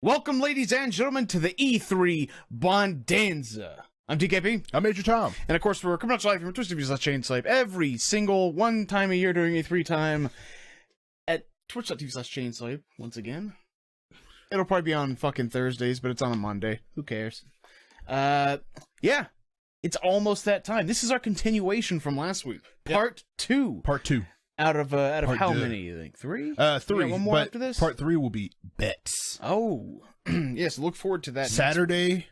Welcome, ladies and gentlemen, to the E3 Bondanza. I'm DKP. I'm Major Tom. And of course, we're coming out to live from Twisted Views Chainslave every single one time a year during E3 time at twitch.tv/chainslave once again. It'll probably be on fucking Thursdays, but it's on a Monday. Who cares? Yeah. It's almost that time. This is our continuation from last week. Part 2. Part 2. Out of Part how two. many, you think? 3? 3. One more but after this? Part 3 will be bets. Oh. Yes, look forward to that. Saturday.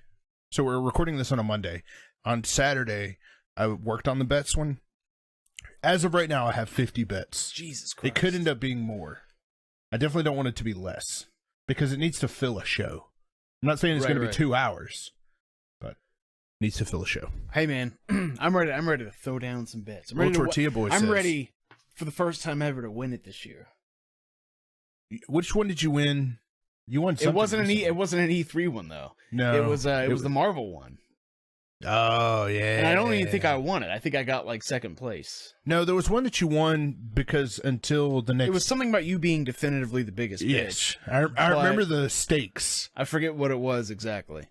So we're recording this on a Monday. On Saturday, I worked on the bets one. As of right now, I have 50 bets. Jesus Christ. It could end up being more. I definitely don't want it to be less because it needs to fill a show. I'm not saying it's going to be 2 hours, but it needs to fill a show. Hey man, I'm ready to throw down some bets. Tortilla Boy says. I'm ready for the first time ever to win it this year. Which one did you win? You won something. It wasn't an E3 one though. No. It was the Marvel one. Oh, yeah. And I don't even think I won it. I think I got like second place. No, there was one that you won because until the next... It was something about you being definitively the biggest bitch. I remember the stakes. I forget what it was exactly.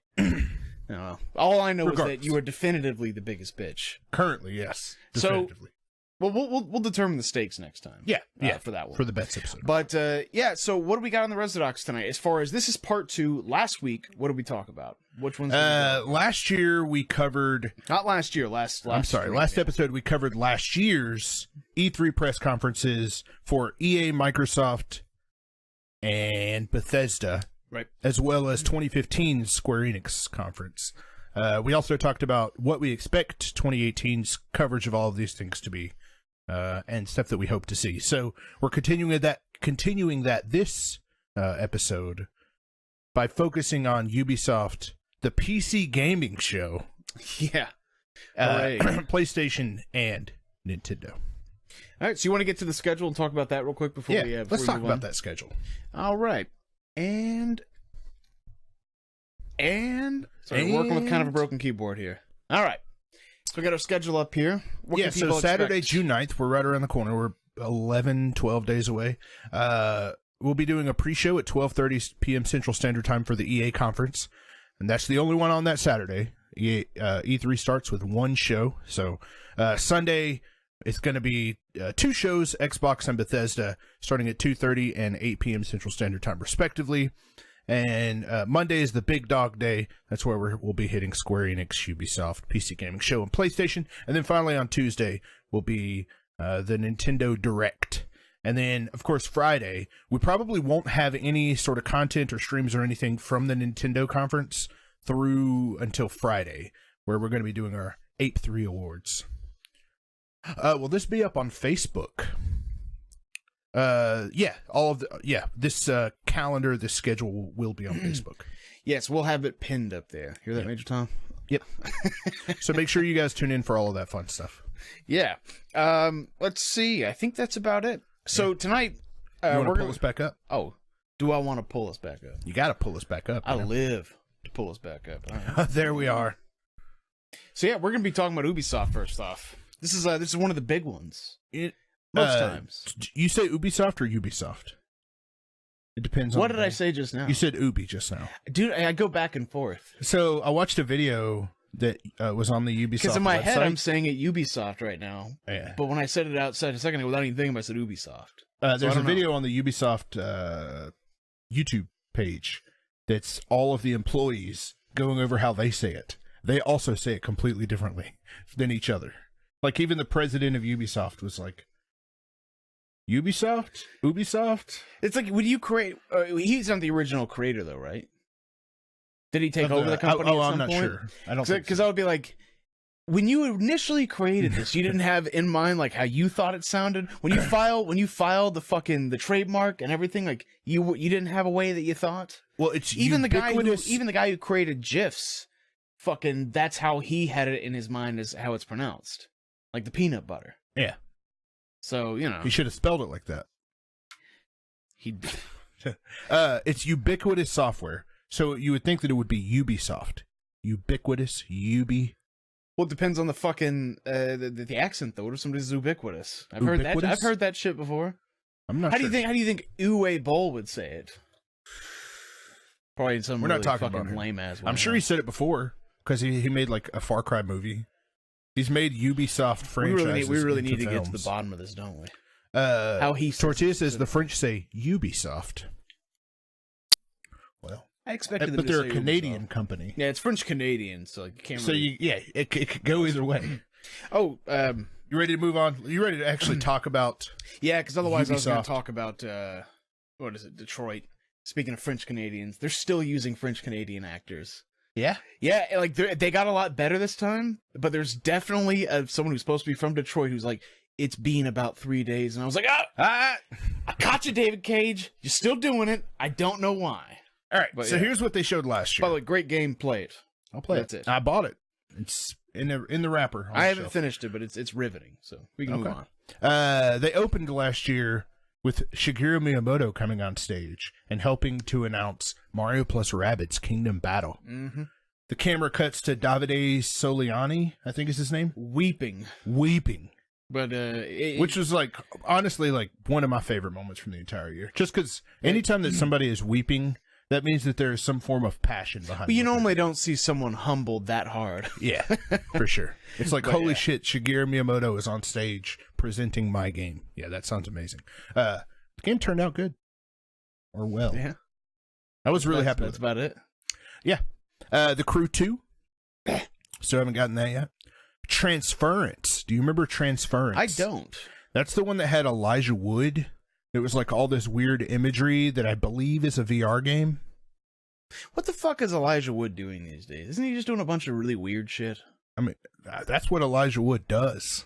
No. All I know is that you are definitively the biggest bitch. Currently, yes. So, Definitively. well, we'll determine the stakes next time. Yeah, for that one. For the bets episode. But, yeah, so what do we got on the Residox tonight? As far as this is part 2, last week, what did we talk about? Which one's last year we covered... Not last year, last episode we covered last year's E3 press conferences for EA, Microsoft, and Bethesda. Right. As well as 2015's Square Enix conference. We also talked about what we expect 2018's coverage of all of these things to be, and stuff that we hope to see. So we're continuing that this episode by focusing on Ubisoft, the PC gaming show. Yeah. PlayStation and Nintendo. All right, so you want to get to the schedule and talk about that real quick before we let's talk about that schedule. All right. And sorry, working with kind of a broken keyboard here. All right. So we got our schedule up here. So Saturday, June 9th, we're right around the corner. We're 11, 12 days away. We'll be doing a pre-show at 12:30 p.m. Central Standard Time for the EA conference. And that's the only one on that Saturday. E3 starts with one show. So Sunday, it's going to be 2 shows, Xbox and Bethesda, starting at 2:30 and 8 p.m. Central Standard Time, respectively. And Monday is the big dog day. That's where we'll be hitting Square Enix, Ubisoft, PC Gaming Show, and PlayStation. And then finally on Tuesday will be the Nintendo Direct. And then, of course, Friday, we probably won't have any sort of content or streams or anything from the Nintendo conference through until Friday, where we're going to be doing our Ape 3 awards. Will this be up on Facebook? This calendar, this schedule will be on Facebook. Yes, we'll have it pinned up there. Hear that, Major Tom? Yep. So make sure you guys tune in for all of that fun stuff. Yeah. Let's see. I think that's about it. So tonight, you want to pull us back up? Oh, do I want to pull us back up? You got to pull us back up. I live to pull us back up. Right. There we are. So yeah, we're gonna be talking about Ubisoft first off. This is one of the big ones. Most times. You say Ubisoft or Ubisoft? It depends on what did I say just now? You said Ubi just now. Dude, I go back and forth. So I watched a video that was on the Ubisoft because in my website. head I'm saying it Ubisoft right now. Yeah. But when I said it outside a second ago without even thinking about it, I said Ubisoft. There's a video on the Ubisoft YouTube page that's all of the employees going over how they say it. They also say it completely differently than each other. Like even the president of Ubisoft was like, Ubisoft? It's like when you create... he's not the original creator, though, right? Did he take over the company at some I'm not point? sure. I don't think so. Because I would be like, when you initially created this, you didn't have in mind like how you thought it sounded. When you filed the trademark and everything, like you didn't have a way that you thought. Well, it's even ubiquitous. the guy who created GIFs, fucking that's how he had it in his mind as how it's pronounced, like the peanut butter. Yeah. So, you know. He should have spelled it like that. It's ubiquitous software. So you would think that it would be Ubisoft. Ubiquitous, Well, it depends on the fucking the accent though. What if somebody's ubiquitous? I've heard that shit before. I'm not How sure. do you think Uwe Boll would say it? Probably in some We're really not talking fucking about him. lame ass. I'm sure he said it before because he made like a Far Cry movie. He's made Ubisoft franchises. We really need to films. get to the bottom of this, don't we? How he Tortilla says the French say Ubisoft. Well, I expected them but to they're say a Canadian Ubisoft. company. Yeah, it's French Canadian, so you can't. So really... it could go either way. Oh, You ready to move on? You ready to actually talk about? yeah, because otherwise I was going Ubisoft. to talk about what is it, Detroit. Speaking of French Canadians, they're still using French Canadian actors. Yeah. Yeah, like they got a lot better this time, but there's definitely someone who's supposed to be from Detroit who's like, it's been about 3 days, and I was like, I caught you, David Cage. You're still doing it. I don't know why. All right. But so yeah. here's what they showed last year. By the way, great game. Play it. I'll play That's it. I bought it. It's in the wrapper. on I the haven't shelf. finished it, but it's riveting. So we can move on. They opened last year with Shigeru Miyamoto coming on stage and helping to announce Mario plus Rabbids Kingdom Battle. Mm-hmm. The camera cuts to Davide Soliani, I think is his name. Weeping, But it, which was like honestly like one of my favorite moments from the entire year. Just because anytime that somebody is weeping, that means that there is some form of passion behind. But you it. normally don't see someone humbled that hard. Yeah, for sure. It's like, But holy yeah. shit, Shigeru Miyamoto is on stage presenting my game. Yeah, that sounds amazing. The game turned out good. Or well. Yeah, I was really happy with That's it. about it. Yeah. The Crew 2. Still haven't gotten that yet. Transference. Do you remember Transference? I don't. That's the one that had Elijah Wood. It was like all this weird imagery that I believe is a VR game. What the fuck is Elijah Wood doing these days? Isn't he just doing a bunch of really weird shit? I mean, that's what Elijah Wood does.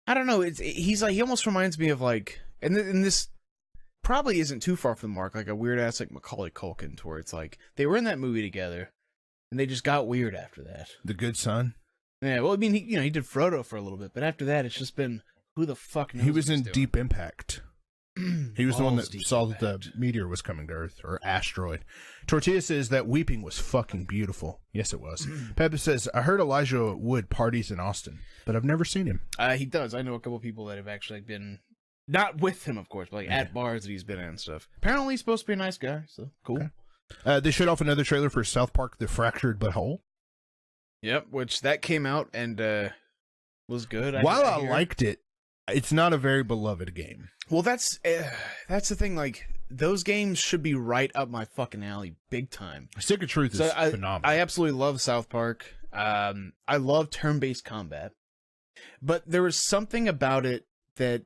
I don't know. He's like, he almost reminds me of like, and this probably isn't too far from the mark, like a weird ass like Macaulay Culkin, to where it's like they were in that movie together, and they just got weird after that. The Good Son. Yeah, well, I mean, he did Frodo for a little bit, but after that, it's just been who the fuck knows. He was what in he's doing. Deep Impact. He was the one that Deep saw Impact. that the meteor was coming to Earth, or asteroid. Tortilla says that weeping was fucking beautiful. Yes, it was. Peppa says, I heard Elijah Wood parties in Austin, but I've never seen him. He does. I know a couple people that have actually been, not with him, of course, but like at bars that he's been at and stuff. Apparently, he's supposed to be a nice guy, so cool. Okay. They showed off another trailer for South Park: The Fractured But Whole. Yep, which that came out and was good. While I hear. liked it, it's not a very beloved game. Well, that's the thing. Like, those games should be right up my fucking alley, big time. Stick of Truth is phenomenal. I absolutely love South Park. I love turn-based combat, but there was something about it that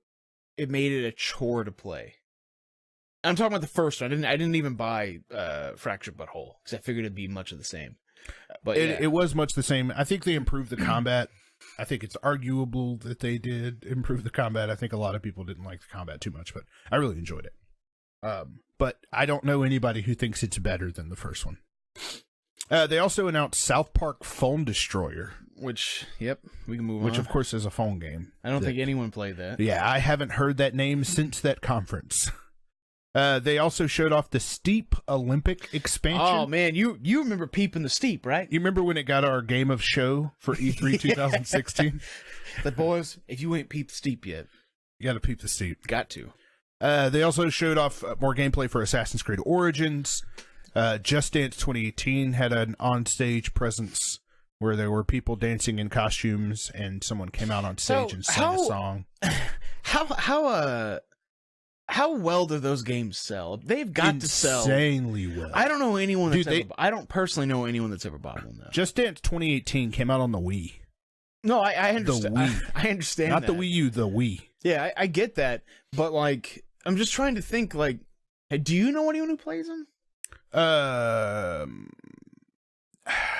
it made it a chore to play. I'm talking about the first one. I didn't even buy Fractured But Whole because I figured it'd be much of the same. But It was much the same. I think they improved the combat. I think it's arguable that they did improve the combat. I think a lot of people didn't like the combat too much, but I really enjoyed it. But I don't know anybody who thinks it's better than the first one. They also announced South Park Phone Destroyer. Which, yep, we can move on. Which, of course, is a phone game. I don't think anyone played that. Yeah, I haven't heard that name since that conference. They also showed off the Steep Olympic expansion. Oh, man, you remember Peeping the Steep, right? You remember when it got our game of show for E3 2016? The boys, if you ain't Peep the Steep yet, You got to peep the Steep. got to. They also showed off more gameplay for Assassin's Creed Origins. Just Dance 2018 had an on-stage presence where there were people dancing in costumes and someone came out on stage and sang a song. How well do those games sell? They've got to sell insanely well. I don't know anyone that's I don't personally know anyone that's ever bought one though. Just Dance 2018 came out on the Wii. No, I understand. The Wii. I understand. Not that. the Wii U, the Wii. Yeah, I get that, but like, I'm just trying to think. Like, do you know anyone who plays them?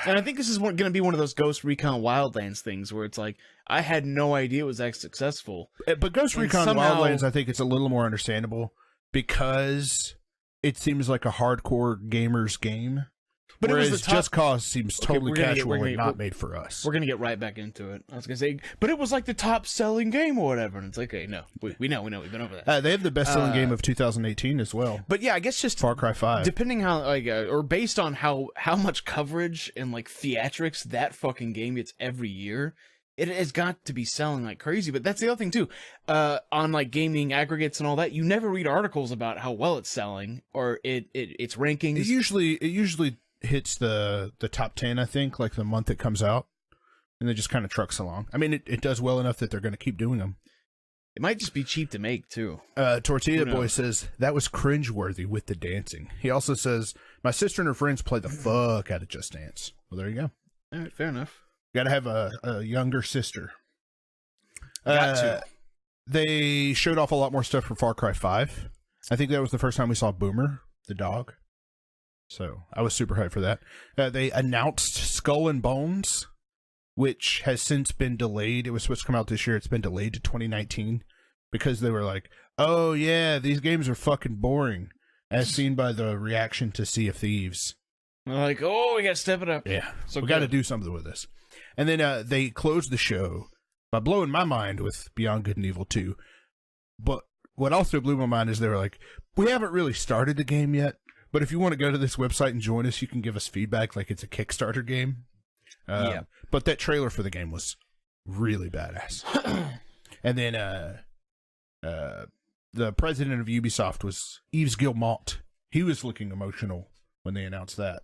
And I think this is going to be one of those Ghost Recon Wildlands things where it's like, I had no idea it was that successful. But Ghost Recon Wildlands, I think it's a little more understandable because it seems like a hardcore gamer's game. But whereas it was Just Cause seems totally casual and not made for us. We're going to get right back into it. I was going to say, but it was like the top selling game or whatever. And it's like, okay, no, we know, we've been over that. They have the best selling game of 2018 as well. But yeah, I guess just Far Cry 5. Depending how, like, or based on how much coverage and like theatrics that fucking game gets every year, it has got to be selling like crazy. But that's the other thing too. On like gaming aggregates and all that, you never read articles about how well it's selling or its rankings. It usually hits the top 10, I think, like the month it comes out, and it just kind of trucks along. I mean, it does well enough that they're going to keep doing them. It might just be cheap to make too. Tortilla Boy says that was cringeworthy with the dancing. He also says my sister and her friends played the fuck out of Just Dance. Well, there you go. All right, fair enough. Got to have a younger sister. Got to. They showed off a lot more stuff for Far Cry 5. I think that was the first time we saw Boomer, the dog. So I was super hyped for that. They announced Skull and Bones, which has since been delayed. It was supposed to come out this year. It's been delayed to 2019 because they were like, oh yeah, these games are fucking boring, as seen by the reaction to Sea of Thieves. They're like, oh, we got to step it up. Yeah, so we got to do something with this. And then they closed the show by blowing my mind with Beyond Good and Evil 2. But what also blew my mind is they were like, we haven't really started the game yet, but if you want to go to this website and join us, you can give us feedback like it's a Kickstarter game. Yeah. But that trailer for the game was really badass. And then the president of Ubisoft was Yves Guillemot. He was looking emotional when they announced that.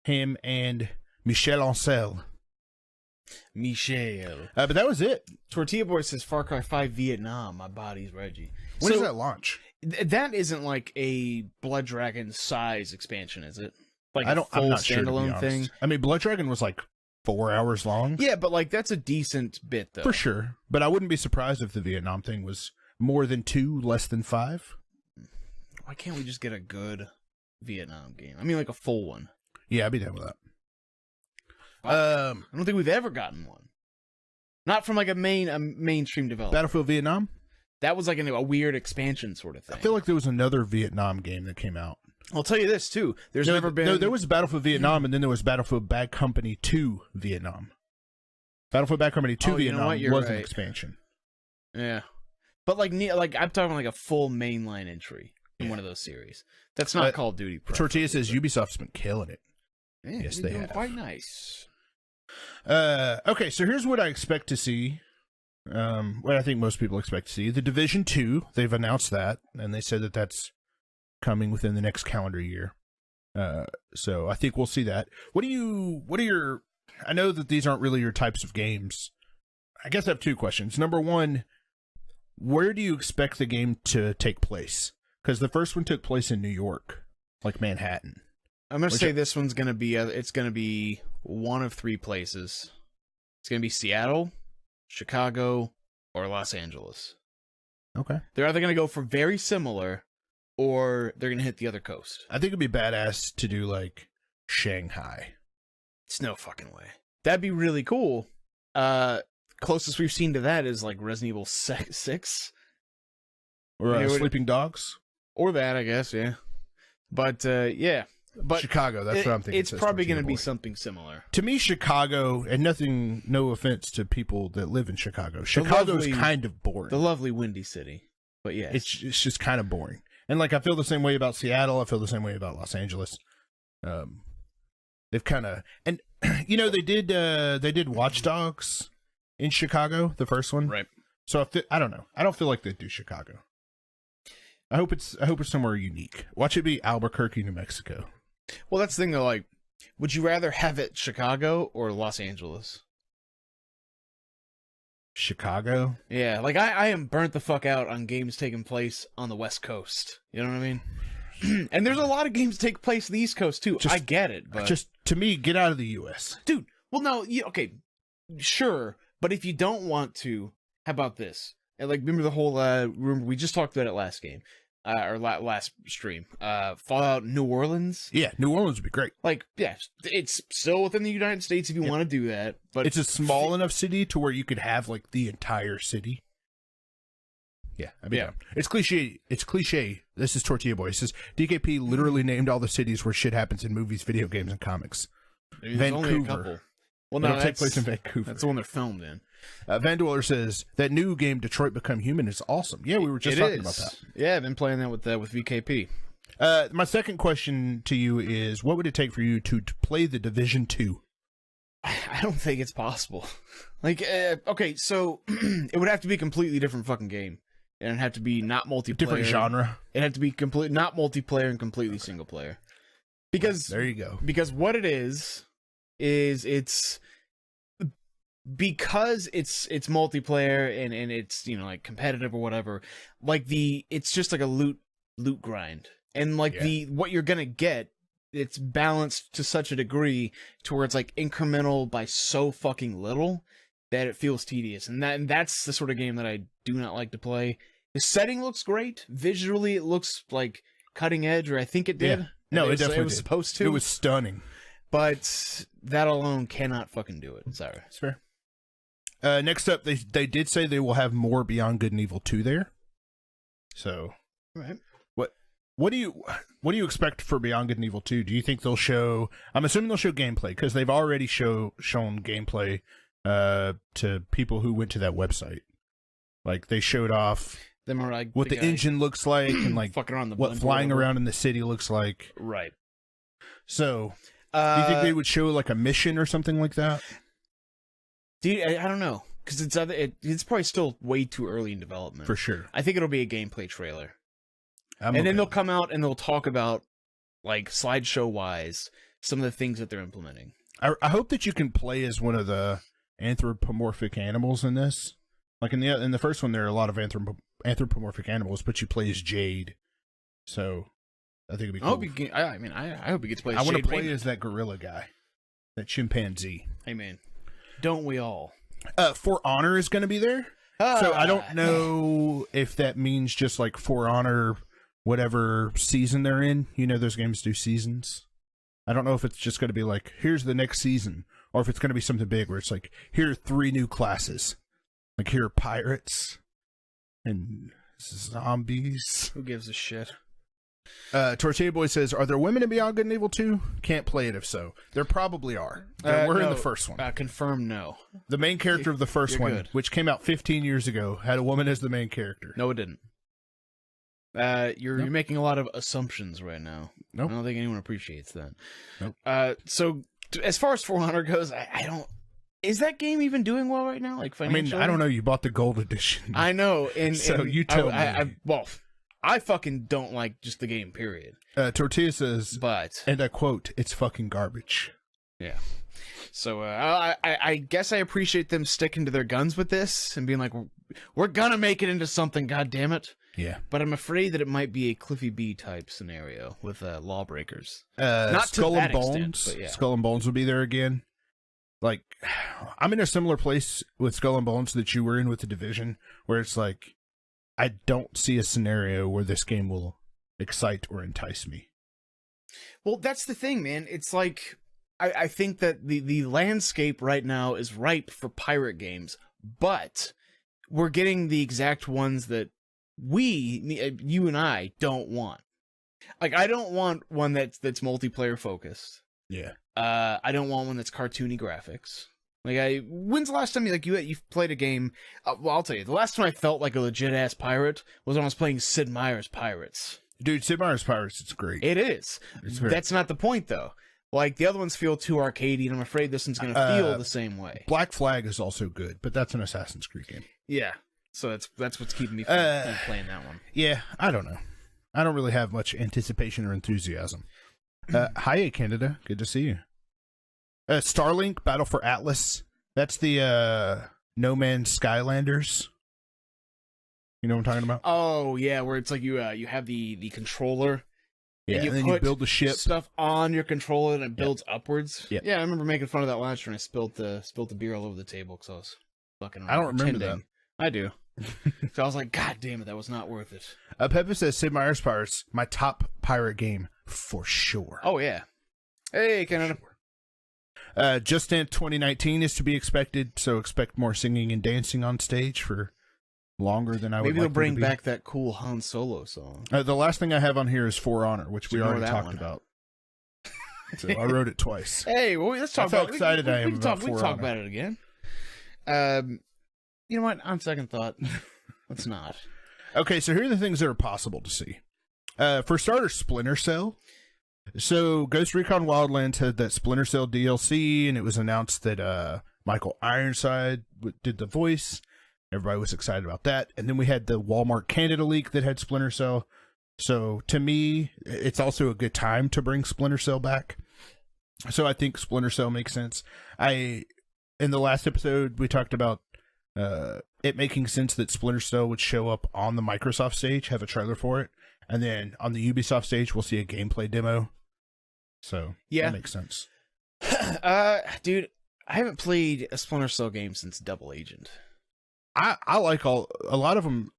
Him and Michel Ancel. But that was it. Tortilla Boy says Far Cry 5 Vietnam. My body's Reggie. When does that launch? That isn't like a Blood Dragon size expansion, is it? Like I'm not standalone sure, thing. I mean, Blood Dragon was like 4 hours long. Yeah, but like that's a decent bit though. For sure. But I wouldn't be surprised if the Vietnam thing was more than 2, less than 5. Why can't we just get a good Vietnam game? I mean, like a full one. Yeah, I'd be down with that. I don't think we've ever gotten one. Not from like a mainstream developer. Battlefield Vietnam? That was like a weird expansion sort of thing. I feel like there was another Vietnam game that came out. I'll tell you this too. There's never been. No, there was Battlefield Vietnam, and then there was Battlefield Bad Company 2 Vietnam. Battlefield Bad Company 2 Vietnam was an expansion. Yeah, but like I'm talking like a full mainline entry in one of those series. That's not Call of Duty. Tortilla says Ubisoft's been killing it. Yeah, yes, they have. Quite nice. Okay, so here's what I expect to see. What I think most people expect to see. The Division 2, they've announced that, and they said that that's coming within the next calendar year. So I think we'll see that. What are your, I know that these aren't really your types of games. I guess I have 2 questions. Number 1, where do you expect the game to take place? Because the first one took place in New York, like Manhattan. I'm going to say this one's going to be, it's going to be one of 3 places. It's going to be Seattle, Chicago, or Los Angeles. Okay. They're either going to go for very similar, or they're going to hit the other coast. I think it'd be badass to do, like, Shanghai. It's no fucking way. That'd be really cool. Closest we've seen to that is, like, Resident Evil 6. Or Sleeping Dogs. Or that, I guess, yeah. But, yeah. But Chicago, that's what I'm thinking. It's probably going to be something similar. To me, Chicago, and no offense to people that live in Chicago, Chicago's kind of boring. The lovely windy city. But yeah. It's just kind of boring. And like, I feel the same way about Seattle. I feel the same way about Los Angeles. They've kind of, and you know, they did Watch Dogs in Chicago, the first one. Right. So I don't know. I don't feel like they'd do Chicago. I hope it's somewhere unique. Watch it be Albuquerque, New Mexico. Well, that's the thing though, like, would you rather have it Chicago or Los Angeles? Chicago? Yeah, like I am burnt the fuck out on games taking place on the West Coast. You know what I mean? And there's a lot of games that take place on the East Coast too. I get it, but just to me, get out of the U.S., dude. Well, no, okay, sure, but if you don't want to, how about this? And like, remember the whole rumor we just talked about it last game. Or last stream, Fallout New Orleans. Yeah, New Orleans would be great. Like, yeah, it's still within the United States if you want to do that, but it's a small enough city to where you could have like the entire city. Yeah, I mean, it's cliche. It's cliche. This is Tortilla Boy. It says DKP literally named all the cities where shit happens in movies, video games, and comics. There's only a couple. Well, no, it'll take place in Vancouver. That's the one they're filmed in. Van Dweller says that new game Detroit Become Human is awesome. Yeah, we were just talking about that. Yeah, I've been playing that with VKP. My second question to you is, what would it take for you to play the Division 2? I don't think it's possible. Like, okay, so it would have to be a completely different fucking game. And it'd have to be not multiplayer. Different genre. It'd have to be not multiplayer and completely single player. Because there you go. Because what it is it's because it's multiplayer and it's, you know, like competitive or whatever. Like it's just like a loot grind. And like what you're gonna get, it's balanced to such a degree to where it's like incremental by so fucking little that it feels tedious. And that's the sort of game that I do not like to play. The setting looks great. Visually, it looks like cutting edge, or I think it did. Yeah. No, it definitely was did. supposed to. It was stunning. But that alone cannot fucking do it. Sorry. That's fair. Next up, they did say they will have more Beyond Good and Evil 2 there. So, right. What do you expect for Beyond Good and Evil 2? Do you think they'll show? I'm assuming they'll show gameplay because they've already shown gameplay to people who went to that website. Like they showed off them are like what the engine looks like and like fucking around what flying around in the city looks like. Right. So, do you think they would show like a mission or something like that? I don't know because it's probably still way too early in development. For sure. I think it'll be a gameplay trailer. Then they'll come out and they'll talk about, like, slideshow wise, some of the things that they're implementing. I hope that you can play as one of the anthropomorphic animals in this. Like in the first one, there are a lot of anthropomorphic animals, but you play as Jade. So I think it'd be cool. I hope you get to play as Jade. I want to play as that gorilla guy, that chimpanzee. Hey man, don't we all? For Honor is going to be there. So I don't know if that means just like For Honor, whatever season they're in. You know, those games do seasons. I don't know if it's just going to be like, here's the next season, or if it's going to be something big where it's like, here are 3 new classes. Like, here are pirates and zombies. Who gives a shit? Tortilla Boy says, are there women in Beyond Good and Evil 2? Can't play it if so. There probably are. There were in the first one. Confirm no. The main character of the first one, good. which came out 15 years ago, had a woman as the main character. No, it didn't. You're making a lot of assumptions right now. Nope. I don't think anyone appreciates that. Nope. So as far as For Honor goes, I don't. Is that game even doing well right now? Like financially? I mean, I don't know. You bought the gold edition. I know, and you tell me. I fucking don't like just the game. Period. Tortilla says, but and I quote, "It's fucking garbage." Yeah. So I guess I appreciate them sticking to their guns with this and being like, we're gonna make it into something, goddammit. Yeah. But I'm afraid that it might be a Cliffy B type scenario with Lawbreakers. Not Skull to and that Bones. extent, but yeah. Skull and Bones will be there again. Like, I'm in a similar place with Skull and Bones that you were in with The Division, where it's like, I don't see a scenario where this game will excite or entice me. Well, that's the thing, man. It's like, I think that the landscape right now is ripe for pirate games, but we're getting the exact ones that you and I don't want. Like, I don't want one that's multiplayer focused. Yeah. I don't want one that's cartoony graphics. Like, when's the last time you've played a game? Well, I'll tell you, the last time I felt like a legit ass pirate was when I was playing Sid Meier's Pirates. Dude, Sid Meier's Pirates, it's great. It is. That's not the point, though. Like, the other ones feel too arcadey, and I'm afraid this one's going to feel the same way. Black Flag is also good, but that's an Assassin's Creed game. Yeah. So that's what's keeping me from playing that one. Yeah, I don't know. I don't really have much anticipation or enthusiasm. Hi, Canada. Good to see you. Starlink, Battle for Atlas. That's the No Man's Skylanders. You know what I'm talking about? Oh, yeah, where it's like you have the controller. Yeah, and then you build the ship. Stuff on your controller and it builds upwards. Yep. Yeah, I remember making fun of that last year and I spilled the beer all over the table because I was fucking I don't remember that. I do. So I was like, God damn it, that was not worth it. Peppa says, Sid Meier's Pirates, my top pirate game for sure. Oh, yeah. Hey, Canada. Just Dance 2019 is to be expected, so expect more singing and dancing on stage for longer than I would like. Maybe they'll bring back that cool Han Solo song. The last thing I have on here is For Honor, which we already talked about. So I wrote it twice. Hey, well, let's talk about it. How excited I am about For Honor. We can talk about it again. You know what? On second thought, let's not. Okay, so here are the things that are possible to see. For starters, Splinter Cell. So Ghost Recon Wildlands had that Splinter Cell DLC, and it was announced that Michael Ironside did the voice. Everybody was excited about that. And then we had the Walmart Canada leak that had Splinter Cell. So to me, it's also a good time to bring Splinter Cell back. So I think Splinter Cell makes sense. In the last episode, we talked about it making sense that Splinter Cell would show up on the Microsoft stage, have a trailer for it, and then on the Ubisoft stage, we'll see a gameplay demo. So that makes sense. Dude, I haven't played a Splinter Cell game since Double Agent. I like a lot of them.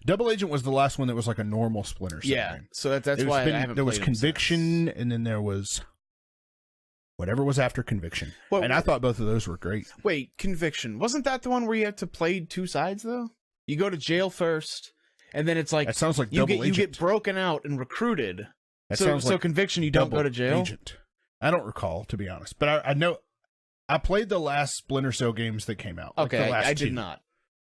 Double Agent was the last one that was like a normal Splinter Cell game. So that's why I haven't there played was Conviction, and then there was whatever was after Conviction. And I thought both of those were great. Wait, Conviction. Wasn't that the one where you had to play two sides, though? You go to jail first, and then it's like... That sounds like you Double Agent. You get broken out and recruited. That sounds like Conviction, you don't go to jail? Agent. I don't recall, to be honest. But I know... I played the last Splinter Cell games that came out. Okay, like the last I two. did not.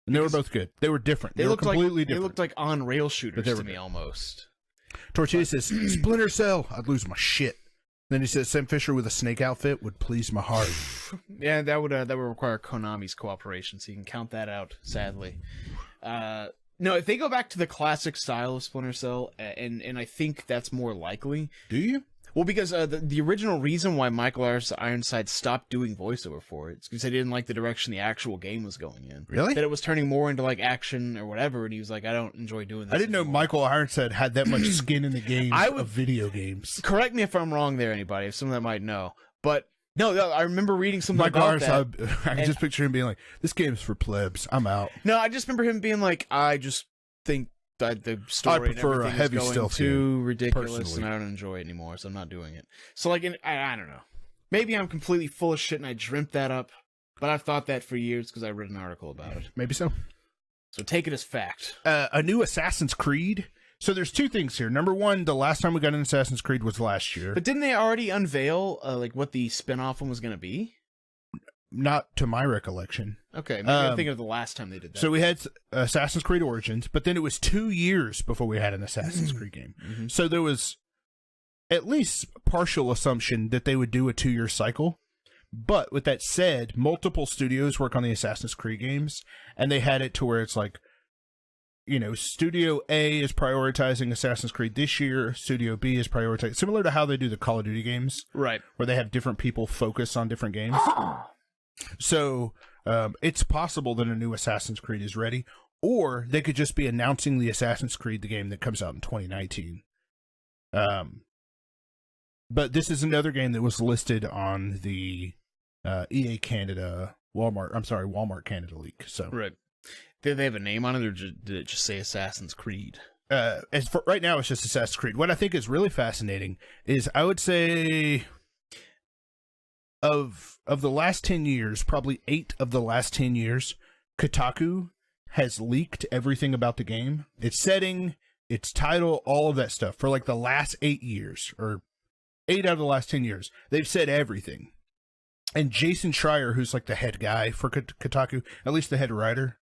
And they were both good. They were different. They were completely different. They looked like on-rail shooters to me, almost. Tortilla says, Splinter Cell, I'd lose my shit. Then he says, Sam Fisher with a snake outfit would please my heart. Yeah, that would require Konami's cooperation, so you can count that out, sadly. No, if they go back to the classic style of Splinter Cell, and I think that's more likely. Do you? Well, because the original reason why Michael Ironside stopped doing voiceover for it is because he didn't like the direction the actual game was going in. Really? That it was turning more into like action or whatever, and he was like, I don't enjoy doing this. I didn't know Michael Ironside had that much skin in the game of video games. Correct me if I'm wrong there, anybody, if someone that might know. But no, I remember reading something Michael about Ironside, that. I can just picture him being like, this game's for plebs. I'm out. No, I just remember him being like, I just think that the story and everything is going too ridiculous, personally. And I don't enjoy it anymore, so I'm not doing it. So, like, I don't know. Maybe I'm completely full of shit and I dreamt that up, but I've thought that for years because I read an article about it. Maybe so. So take it as fact. A new Assassin's Creed. So there's two things here. Number one, the last time we got an Assassin's Creed was last year. But didn't they already unveil, like, what the spin-off one was going to be? Not to my recollection. Okay, maybe I'm thinking of the last time they did that. So we had Assassin's Creed Origins, but then it was 2 years before we had an Assassin's Creed game. Mm-hmm. So there was at least partial assumption that they would do a 2-year cycle. But with that said, multiple studios work on the Assassin's Creed games, and they had it to where it's like, you know, Studio A is prioritizing Assassin's Creed this year, Studio B is prioritizing, similar to how they do the Call of Duty games. Right. Where they have different people focus on different games. So it's possible that a new Assassin's Creed is ready, or they could just be announcing the Assassin's Creed, the game that comes out in 2019. But this is another game that was listed on the EA Canada, Walmart Canada leak. So right. Did they have a name on it, or did it just say Assassin's Creed? As for right now, it's just Assassin's Creed. What I think is really fascinating is, I would say, of the last 10 years, probably 8 of the last 10 years, Kotaku has leaked everything about the game. Its setting, its title, all of that stuff for like the last 8 years, or 8 out of the last 10 years. They've said everything. And Jason Schreier, who's like the head guy for Kotaku, at least the head writer,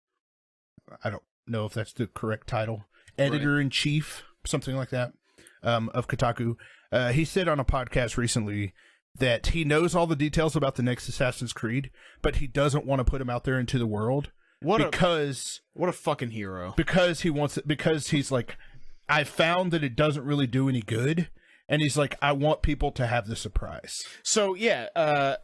I don't know if that's the correct title, editor-in-chief, something like that, of Kotaku, he said on a podcast recently that he knows all the details about the next Assassin's Creed, but he doesn't want to put them out there into the world. What a fucking hero. Because he wants it, because he's like, I found that it doesn't really do any good, and he's like, I want people to have the surprise. So yeah,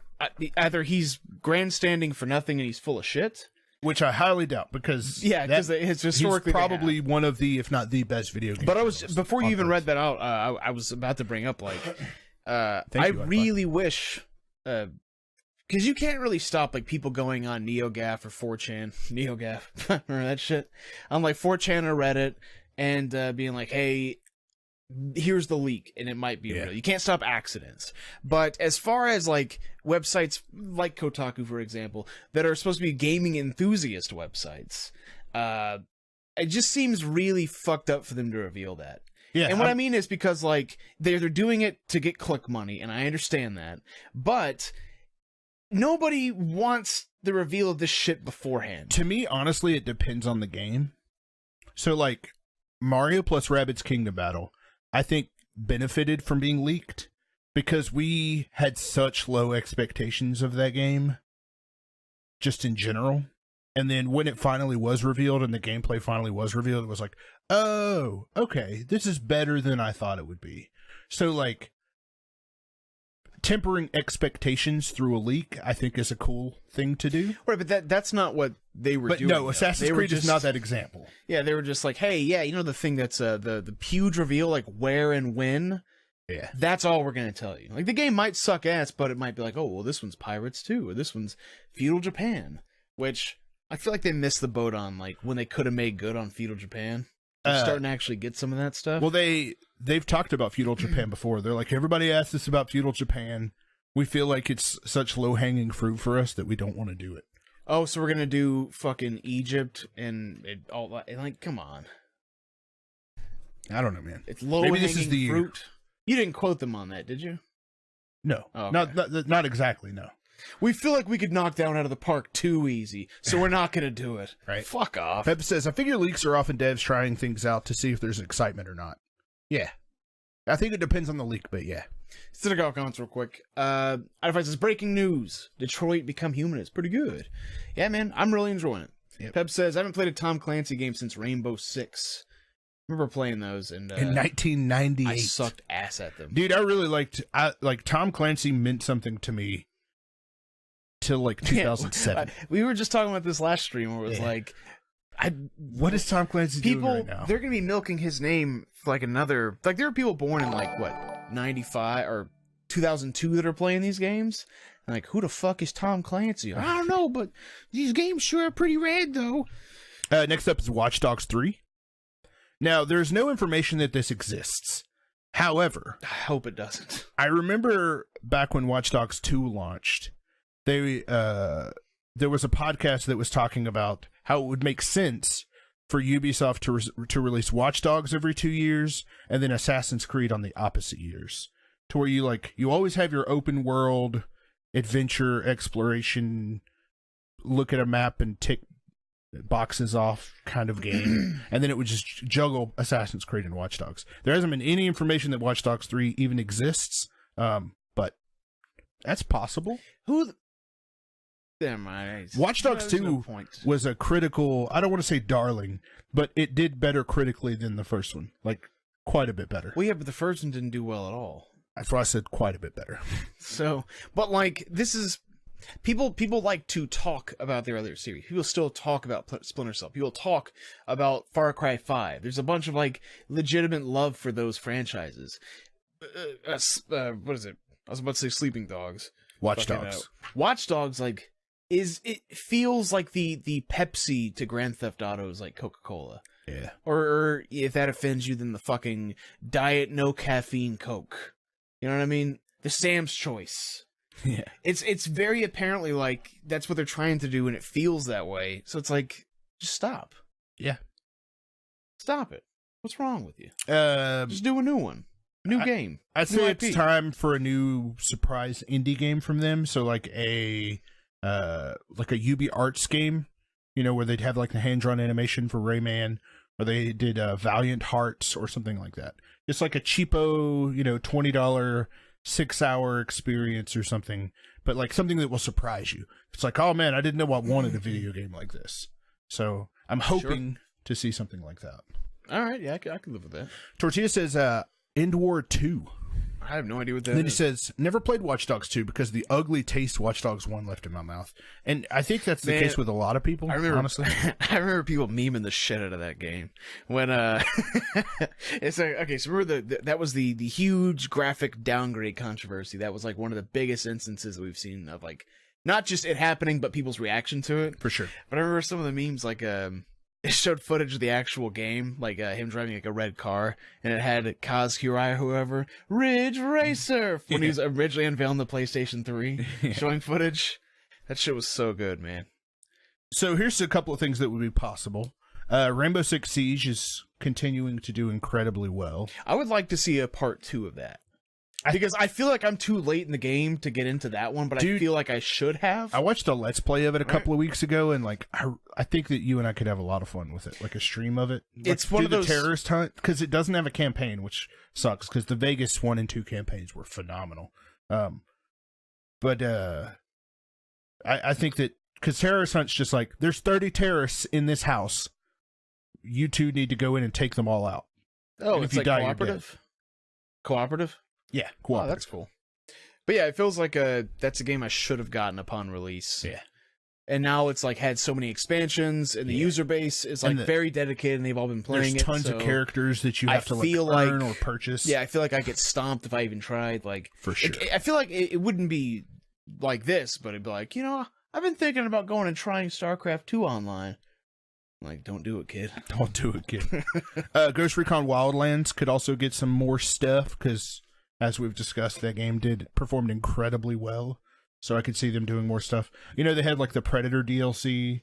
either he's grandstanding for nothing and he's full of shit, which I highly doubt, because it's historically he's probably one of the, if not the best video game. But before you even read that out, I was about to bring up, like, I really wish, because you can't really stop like people going on NeoGAF or 4chan, NeoGAF, remember that shit, on like 4chan or Reddit, and being like, hey, here's the leak, and it might be real. You can't stop accidents. But as far as like websites like Kotaku, for example, that are supposed to be gaming enthusiast websites, it just seems really fucked up for them to reveal that. Yeah, and what I mean is because like they're doing it to get click money, and I understand that, but nobody wants the reveal of this shit beforehand. To me, honestly, it depends on the game. So like Mario plus Rabbids Kingdom Battle, I think, benefited from being leaked because we had such low expectations of that game, just in general. And then when it finally was revealed and the gameplay finally was revealed, it was like, oh, okay, this is better than I thought it would be. So, like, tempering expectations through a leak, I think, is a cool thing to do. Right, but that's not what they were doing. No, Assassin's Creed is not that example. Yeah, they were just like, hey, yeah, you know the thing that's the huge reveal, like where and when? Yeah. That's all we're going to tell you. Like, the game might suck ass, but it might be like, oh, well, this one's Pirates too, or this one's Feudal Japan, which I feel like they missed the boat on, like, when they could have made good on Feudal Japan. They're starting to actually get some of that stuff. Well, they've talked about Feudal Japan before. They're like, everybody asks us about Feudal Japan. We feel like it's such low-hanging fruit for us that we don't want to do it. Oh, so we're going to do fucking Egypt and all that. Like, come on. I don't know, man. It's low-hanging Maybe this is the fruit. year. You didn't quote them on that, did you? No. Oh, okay. Not exactly, no. We feel like we could knock down out of the park too easy, so we're not going to do it. Right. Fuck off. Pep says, I figure leaks are often devs trying things out to see if there's excitement or not. Yeah. I think it depends on the leak, but yeah. Citadel comments real quick. Advice says, breaking news. Detroit Become Human is pretty good. Yeah, man, I'm really enjoying it. Yep. Pep says, I haven't played a Tom Clancy game since Rainbow Six. I remember playing those, and in 1998. I sucked ass at them. Dude, I really liked Tom Clancy meant something to me till like 2007. We were just talking about this last stream where it was like, what is Tom Clancy doing right now? They're going to be milking his name for like another, like there are people born in like, what, 95 or 2002 that are playing these games? And like, who the fuck is Tom Clancy? I don't know, but these games sure are pretty rad though. Next up is Watch Dogs 3. Now, there's no information that this exists. However, I hope it doesn't. I remember back when Watch Dogs 2 launched, there was a podcast that was talking about how it would make sense for Ubisoft to release Watch Dogs every 2 years and then Assassin's Creed on the opposite years, to where you always have your open world adventure exploration, look at a map and tick boxes off kind of game, and then it would just juggle Assassin's Creed and Watch Dogs. There hasn't been any information that Watch Dogs 3 even exists, but that's possible. Watch Dogs 2 was a critical, I don't want to say darling, but it did better critically than the first one. Like, quite a bit better. Well, yeah, but the first one didn't do well at all. That's why I said quite a bit better. So, but like, this is... People like to talk about their other series. People still talk about Splinter Cell. People talk about Far Cry 5. There's a bunch of like legitimate love for those franchises. What is it? I was about to say Sleeping Dogs. Watch Dogs. Watch Dogs, like, it feels like the Pepsi to Grand Theft Auto's like Coca-Cola. Yeah. Or if that offends you, then the fucking Diet No Caffeine Coke. You know what I mean? The Sam's Choice. Yeah. It's very apparently like that's what they're trying to do, and it feels that way. So it's like, just stop. Yeah. Stop it. What's wrong with you? Just do a new one. New game. I'd say it's time for a new surprise indie game from them. So like a Ubi Arts game, you know, where they'd have like the hand-drawn animation for Rayman, or they did Valiant Hearts or something like that. It's like a cheapo, you know, $20 6-hour experience or something, but like something that will surprise you. It's like, oh man, I didn't know I wanted a video game like this. So I'm hoping to see something like that. All right, yeah, I can live with that. Tortilla says, End War 2. I have no idea what that and then is. He says, never played Watch Dogs 2 because the ugly taste Watch Dogs 1 left in my mouth. And I think that's the case with a lot of people, honestly. I remember people memeing the shit out of that game. When, it's like, okay, so remember that was the huge graphic downgrade controversy. That was like one of the biggest instances that we've seen of like, not just it happening, but people's reaction to it. For sure. But I remember some of the memes, like, it showed footage of the actual game, like him driving like a red car, and it had Kaz Hirai, whoever, Ridge Racer, when he was originally unveiling the PlayStation 3, showing footage. That shit was so good, man. So here's a couple of things that would be possible. Rainbow Six Siege is continuing to do incredibly well. I would like to see a part 2 of that. Because I feel like I'm too late in the game to get into that one, but I feel like I should have. I watched a Let's Play of it a couple of weeks ago, and like I think that you and I could have a lot of fun with it, like a stream of it. It's one of those terrorist hunt, because it doesn't have a campaign, which sucks, because the Vegas 1 and 2 campaigns were phenomenal. But I think that, because terrorist hunt's just like, there's 30 terrorists in this house. You two need to go in and take them all out. Oh, and it's like cooperative? Cooperative? Yeah, cooperative. Oh, that's cool. But yeah, it feels like that's a game I should have gotten upon release. Yeah. And now it's like had so many expansions, and the user base is like very dedicated, and they've all been playing There's tons of characters that you have to like earn or purchase. Yeah, I feel like I get stomped if I even tried. Like, for sure. I feel like it wouldn't be like this, but it'd be like, I've been thinking about going and trying StarCraft 2 online. I'm like, don't do it, kid. Don't do it, kid. Ghost Recon Wildlands could also get some more stuff, because as we've discussed, that game performed incredibly well. So I could see them doing more stuff. They had like the Predator DLC.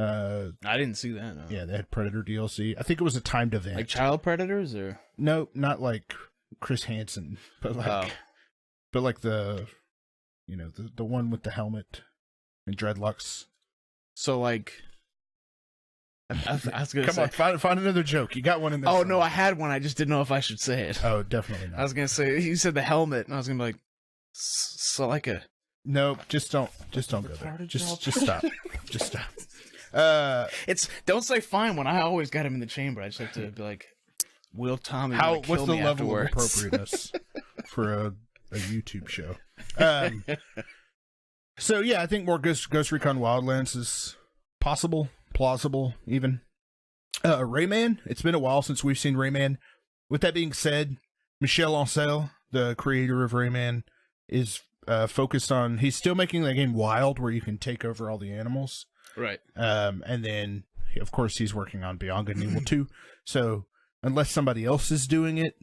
I didn't see that. No. Yeah, they had Predator DLC. I think it was a timed event. Like child predators, or no, not like Chris Hansen, but like the the one with the helmet and dreadlocks. So like, I was gonna say, come on, find another joke. You got one in there. Oh no, I had one. I just didn't know if I should say it. Oh, definitely not. I was gonna say, you said the helmet, and I was gonna be like, so like a. No, just don't go there. Just stop. Just stop. Don't say fine when I always got him in the chamber. I just have to be like, Will Tommy what's the level afterwards? of appropriateness for a YouTube show? So yeah, I think more Ghost Recon Wildlands is possible, plausible, even. Rayman. It's been a while since we've seen Rayman. With that being said, Michel Ancel, the creator of Rayman, is focused on, he's still making that game Wild, where you can take over all the animals. Right. And then, of course, he's working on Beyond Good and Evil 2. So, unless somebody else is doing it,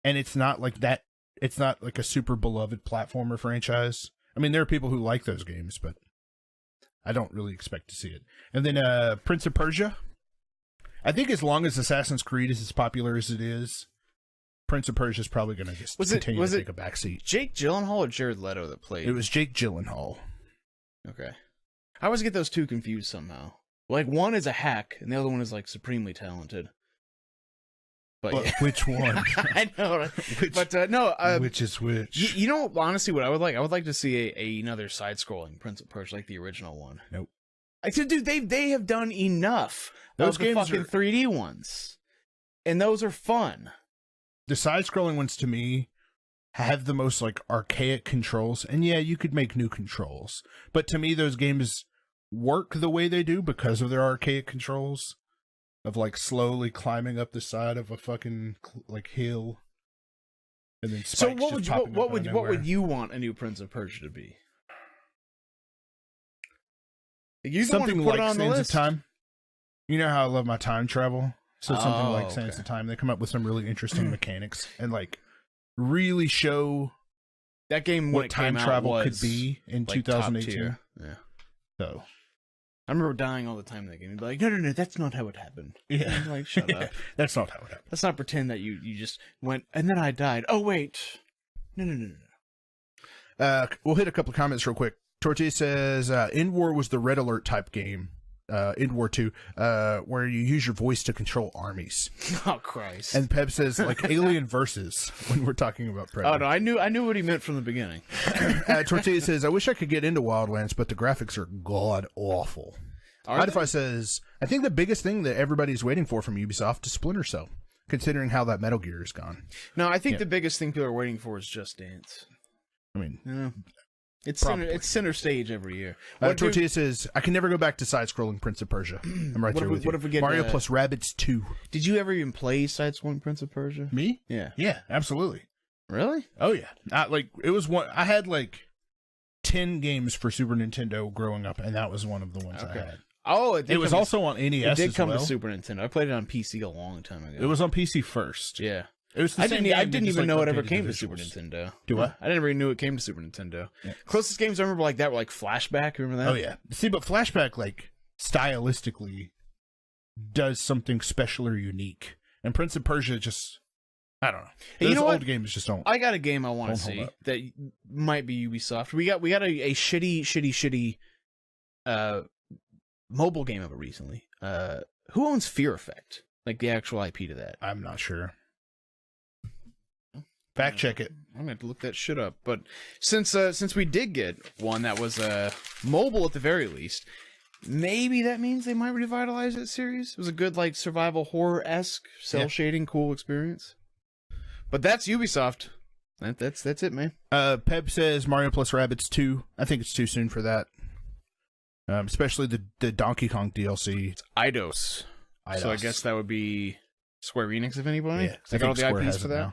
and it's not like that, it's not like a super beloved platformer franchise. I mean, there are people who like those games, but I don't really expect to see it. And then Prince of Persia. I think as long as Assassin's Creed is as popular as it is, Prince of Persia is probably going to just continue to take a backseat. Jake Gyllenhaal or Jared Leto that played? It was Jake Gyllenhaal. Okay. I always get those two confused somehow. Like, one is a hack, and the other one is, like, supremely talented. But yeah. Which one? I know, right? Which is which? You know, honestly, what I would like? I would like to see another side-scrolling Prince of Persia, like the original one. Nope. I said, dude, they have done enough. Those games fucking 3D ones. And those are fun. The side-scrolling ones, to me, have the most, like, archaic controls. And yeah, you could make new controls. But to me, those games work the way they do because of their archaic controls. Of, like, slowly climbing up the side of a fucking, like, hill. And then spikes. So what would you want a new Prince of Persia to be? Something like Sands of Time. You know how I love my time travel? So something like Sands of Time. They come up with some really interesting mechanics and like really show that game what time travel could be in like 2018. Yeah. So I remember dying all the time in that game. You'd be like, no, that's not how it happened. Yeah. I'm like, shut up. That's not how it happened. Let's not pretend that you just went and then I died. Oh wait. No. We'll hit a couple of comments real quick. Tortilla says, End War was the Red Alert type game. End War 2, where you use your voice to control armies. Oh Christ! And Pep says like Alien Versus when we're talking about Predator. Oh no, I knew what he meant from the beginning. Tortilla says, I wish I could get into Wildlands, but the graphics are god awful. Modify says, I think the biggest thing that everybody's waiting for from Ubisoft is Splinter Cell, considering how that Metal Gear is gone. No, I think the biggest thing people are waiting for is Just Dance. I mean, it's center stage every year. Tortilla says, I can never go back to side-scrolling Prince of Persia. I'm right there with you. What if we get Mario plus Rabbids 2. Did you ever even play side-scrolling Prince of Persia? Me? Yeah. Yeah, absolutely. Really? Oh, yeah. It was one. I had like 10 games for Super Nintendo growing up, and that was one of the ones I had. Oh, it was also on NES as well. It did come to Super Nintendo. I played it on PC a long time ago. It was on PC first. Yeah. It was I didn't even know it ever came to Super Nintendo. Do what? I never even knew it came to Super Nintendo. Yeah. Closest games I remember like that were like Flashback. Remember that? Oh yeah. See, but Flashback like stylistically does something special or unique, and Prince of Persia just I don't know. Hey, Those you know old what? games just don't. I got a game I want Don't to hold see up. that might be Ubisoft. We got a shitty mobile game of it recently. Who owns Fear Effect? Like the actual IP to that? I'm not sure. Fact check it. I'm gonna have to look that shit up. But since we did get one that was mobile at the very least, maybe that means they might revitalize that series. It was a good like survival horror-esque cell shading cool experience. But that's Ubisoft. That's it, man. Peb says Mario plus Rabbids 2. I think it's too soon for that. Especially the Donkey Kong DLC. It's Eidos. So I guess that would be Square Enix, if anybody. Yeah, I got all the IPs for that.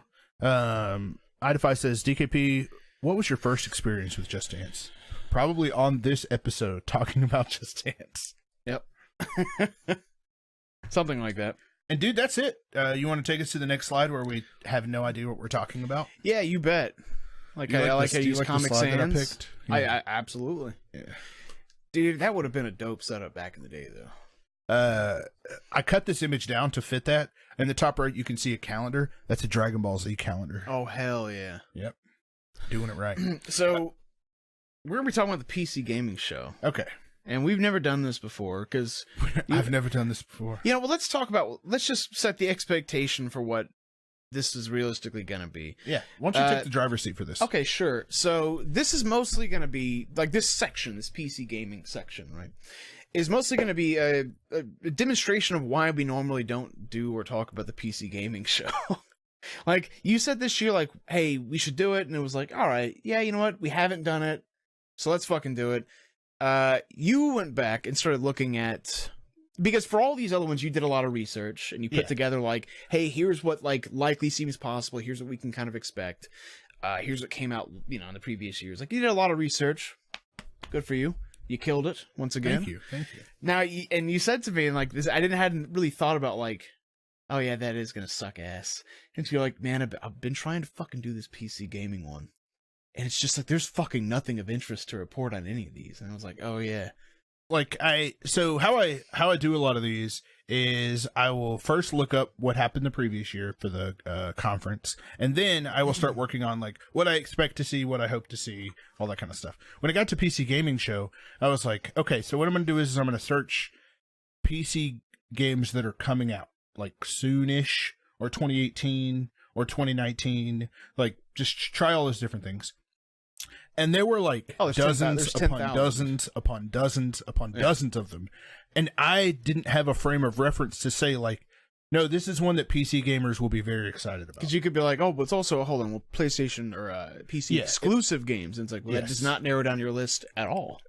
Idify says, DKP, what was your first experience with Just Dance? Probably on this episode, talking about Just Dance. Yep. Something like that. And dude, that's it. You want to take us to the next slide where we have no idea what we're talking about? Yeah, you bet. Like You I like how you use the Comic slide that I Sans. picked? Yeah. I absolutely. Yeah. Dude, that would have been a dope setup back in the day, though. I cut this image down to fit that. In the top right, you can see a calendar. That's a Dragon Ball Z calendar. Oh, hell yeah. Yep. Doing it right. So, we're going to be talking about the PC gaming show. Okay. And we've never done this before, because... I've never done this before. You know, well, let's just set the expectation for what this is realistically going to be. Yeah. Why don't you take the driver's seat for this? Okay, sure. So, this is mostly going to be, like, this section, this PC gaming section, right? Is mostly going to be a demonstration of why we normally don't do or talk about the PC gaming show. Like, you said this year, like, hey, we should do it, and it was like, all right, yeah, you know what, we haven't done it, so let's fucking do it. You went back and started looking at, because for all these other ones, you did a lot of research, and you put together, like, hey, here's what, like, likely seems possible, here's what we can kind of expect, here's what came out, you know, in the previous years. Like, you did a lot of research. Good for you. You killed it once again. Thank you. Now, and you said to me, like, this, hadn't really thought about, like, oh yeah, that is gonna suck ass. And so you're like, man, I've been trying to fucking do this PC gaming one, and it's just like there's fucking nothing of interest to report on any of these. And I was like, oh yeah. Like so how I do a lot of these is I will first look up what happened the previous year for the conference, and then I will start working on like what I expect to see, what I hope to see, all that kind of stuff. When I got to PC Gaming Show, I was like, okay, so what I'm going to do is I'm going to search PC games that are coming out like soonish, or 2018 or 2019, like just try all those different things. And there were like dozens upon dozens upon dozens upon dozens of them. And I didn't have a frame of reference to say like, no, this is one that PC gamers will be very excited about. Because you could be like, oh, but it's also, hold on, well, PlayStation or PC exclusive games. And it's like, well, that does not narrow down your list at all.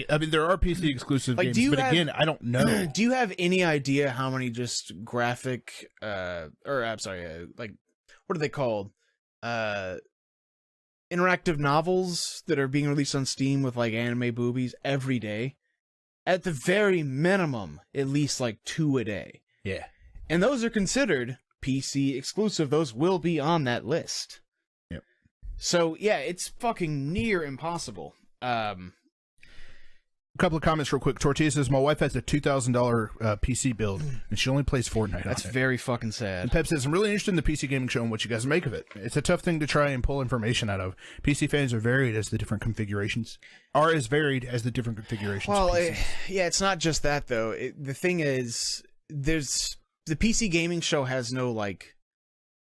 I mean, there are PC exclusive games, but again, I don't know. Do you have any idea how many just graphic, like, what are they called? Interactive novels that are being released on Steam with like anime boobies every day? At the very minimum, at least like 2 a day. Yeah. And those are considered PC exclusive. Those will be on that list. Yep. So yeah, it's fucking near impossible. A couple of comments real quick. Tortilla says, my wife has a $2,000 PC build, and she only plays Fortnite. That's very fucking sad. And Pep says, I'm really interested in the PC gaming show and what you guys make of it. It's a tough thing to try and pull information out of. PC fans are varied as the different configurations. Well, it's not just that, though. The thing is, the PC gaming show has no, like,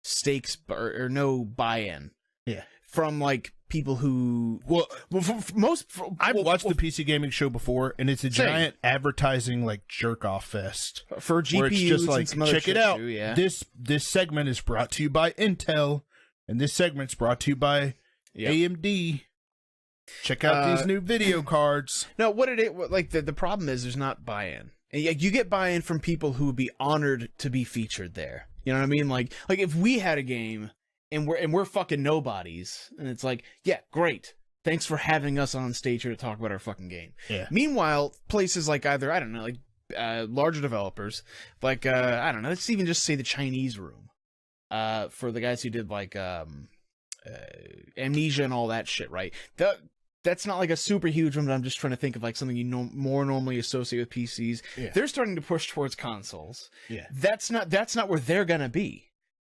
stakes or no buy-in. Yeah. From, like, people who... I've watched the PC gaming show before, and it's a giant advertising, like, jerk-off fest. For GPUs, where it's just like, check it out. Too, yeah. This segment is brought to you by Intel, and this segment's brought to you by AMD. Check out these new video cards. No, the problem is there's not buy-in. And you get buy-in from people who would be honored to be featured there. You know what I mean? Like if we had a game... And we're fucking nobodies, and it's like, yeah, great. Thanks for having us on stage here to talk about our fucking game. Yeah. Meanwhile, places like either, I don't know, like larger developers, like I don't know, let's even just say the Chinese room, for the guys who did like Amnesia and all that shit, right? That's not like a super huge room, but I'm just trying to think of like something you more normally associate with PCs. Yeah. They're starting to push towards consoles. Yeah. That's not where they're gonna be,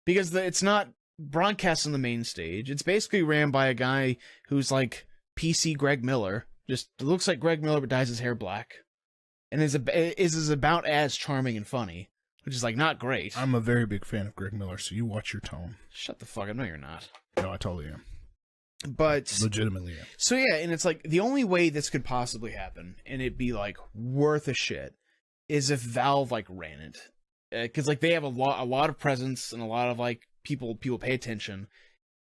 because it's not broadcast on the main stage. It's basically ran by a guy who's like PC Greg Miller. Just looks like Greg Miller but dyes his hair black. And is about as charming and funny, which is like not great. I'm a very big fan of Greg Miller, so you watch your tone. Shut the fuck up. No, you're not. No, I totally am. But legitimately am. So yeah, and it's like the only way this could possibly happen and it'd be like worth a shit is if Valve like ran it. Because like they have a lot of presence and a lot of like people pay attention,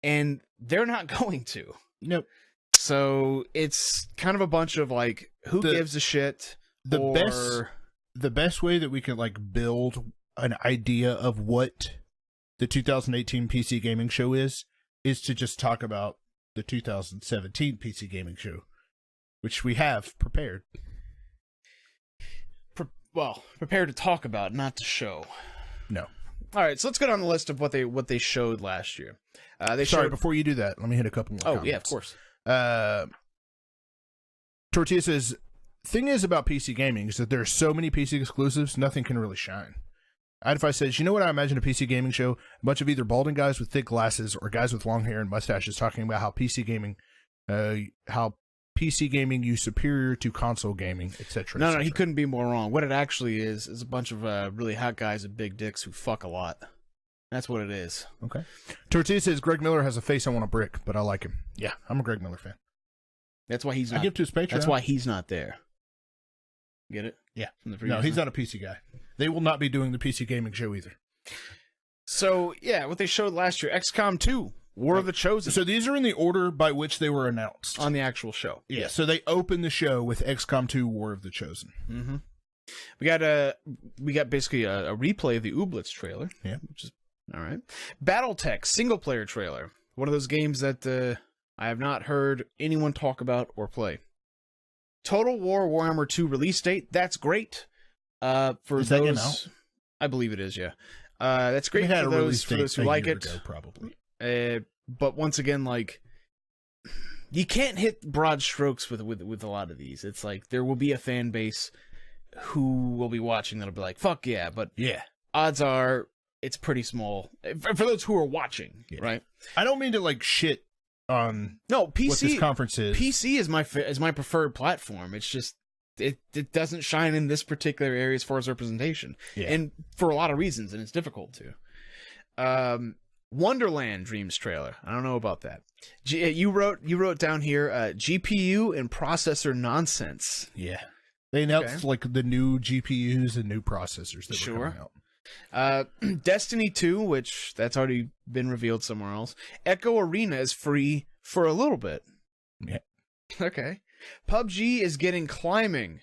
and they're not going to. Nope. So it's kind of a bunch of like, who gives a shit? The best way that we could like build an idea of what the 2018 PC gaming show is to just talk about the 2017 PC gaming show, which we have prepared. Prepared to talk about, not to show. No. All right, so let's go down the list of what they showed last year. Before you do that, let me hit a couple more comments. Yeah, of course. Tortilla says, thing is about PC gaming is that there are so many PC exclusives, nothing can really shine. Idify says, you know what I imagine a PC gaming show? A bunch of either balding guys with thick glasses or guys with long hair and mustaches talking about how PC gaming is superior to console gaming, etc. No, he couldn't be more wrong. What it actually is a bunch of really hot guys with big dicks who fuck a lot. That's what it is. Okay. Tortilla says, Greg Miller has a face I want to brick, but I like him. Yeah, I'm a Greg Miller fan. That's why he's not. I give to his Patreon. That's why he's not there. Get it? Yeah. No, he's not a PC guy. They will not be doing the PC gaming show either. So, yeah, what they showed last year, XCOM 2, War of the Chosen. So these are in the order by which they were announced. On the actual show. Yeah, so they opened the show with XCOM 2, War of the Chosen. Mm-hmm. We got basically a replay of the Ooblets trailer. Yeah. Which is, all right. Battletech, single-player trailer. One of those games that I have not heard anyone talk about or play. Total War Warhammer 2 release date. That's great. Is that now? I believe it is, yeah. That's great for those who like it. Probably. But once again, like, you can't hit broad strokes with a lot of these. It's like there will be a fan base who will be watching that'll be like, fuck yeah, but yeah, odds are it's pretty small for those who are watching, right? I don't mean to like shit on PC, what this conference is. PC is my preferred platform. It's just it doesn't shine in this particular area as far as representation, and for a lot of reasons, and it's difficult to. Wonderland Dreams trailer. I don't know about that. You wrote down here GPU and processor nonsense. Yeah, they announced like the new GPUs and new processors that were coming out. Destiny 2, which that's already been revealed somewhere else. Echo Arena is free for a little bit. Yeah. Okay. PUBG is getting climbing,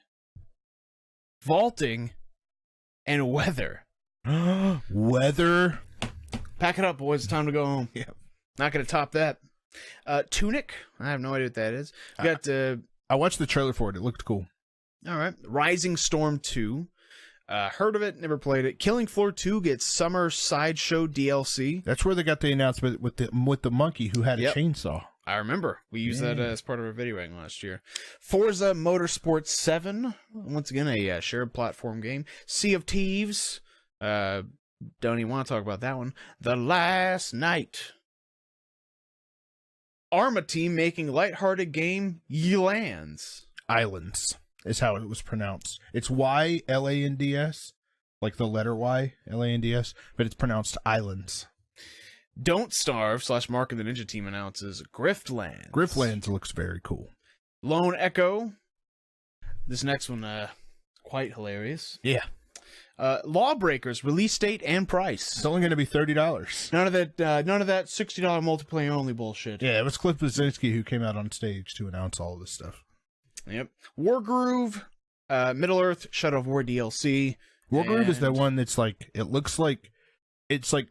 vaulting, and weather. Weather. Pack it up, boys. It's time to go home. Yeah. Not going to top that. Tunic. I have no idea what that is. We got. I watched the trailer for it. It looked cool. All right. Rising Storm 2. Heard of it, never played it. Killing Floor 2 gets Summer Sideshow DLC. That's where they got the announcement with the monkey who had a chainsaw. I remember. We used that as part of our videoing last year. Forza Motorsport 7. Once again, a shared platform game. Sea of Thieves. Don't even want to talk about that one. The Last Night. Arma Team making lighthearted game Yelands. Islands is how it was pronounced. It's YLANDS, like the letter Y, LANDS, but it's pronounced Islands. Don't Starve / Mark of the Ninja Team announces Griftlands. Griftlands looks very cool. Lone Echo. This next one, quite hilarious. Yeah. Lawbreakers release date and price. It's only going to be $30. None of that $60 multiplayer only bullshit. Yeah, it was Cliff Bleszinski who came out on stage to announce all of this stuff. Yep. Wargroove, Middle Earth, Shadow of War DLC. Wargroove is that one that's like it looks like it's like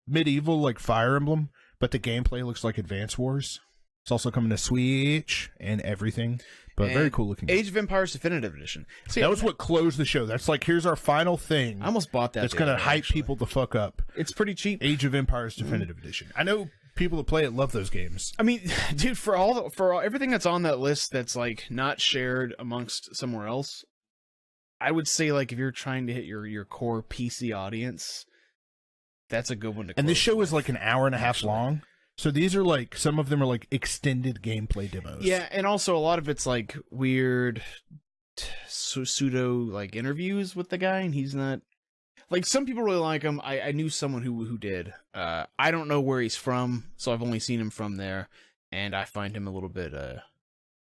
medieval like Fire Emblem, but the gameplay looks like Advance Wars. It's also coming to Switch and everything. But very cool looking. Age of Empires Definitive Edition. See, that was what closed the show. That's like, here's our final thing. I almost bought that. That's going to hype people the fuck up. It's pretty cheap. Age of Empires Definitive Edition. I know people that play it love those games. I mean, dude, for everything that's on that list that's like not shared amongst somewhere else, I would say like if you're trying to hit your core PC audience, That's a good one to And this close show with, is like an hour and a half long. So these are like, some of them are like extended gameplay demos. Yeah, and also a lot of it's like weird pseudo like interviews with the guy, and he's not like, some people really like him. I knew someone who did. I don't know where he's from, so I've only seen him from there, and I find him a little bit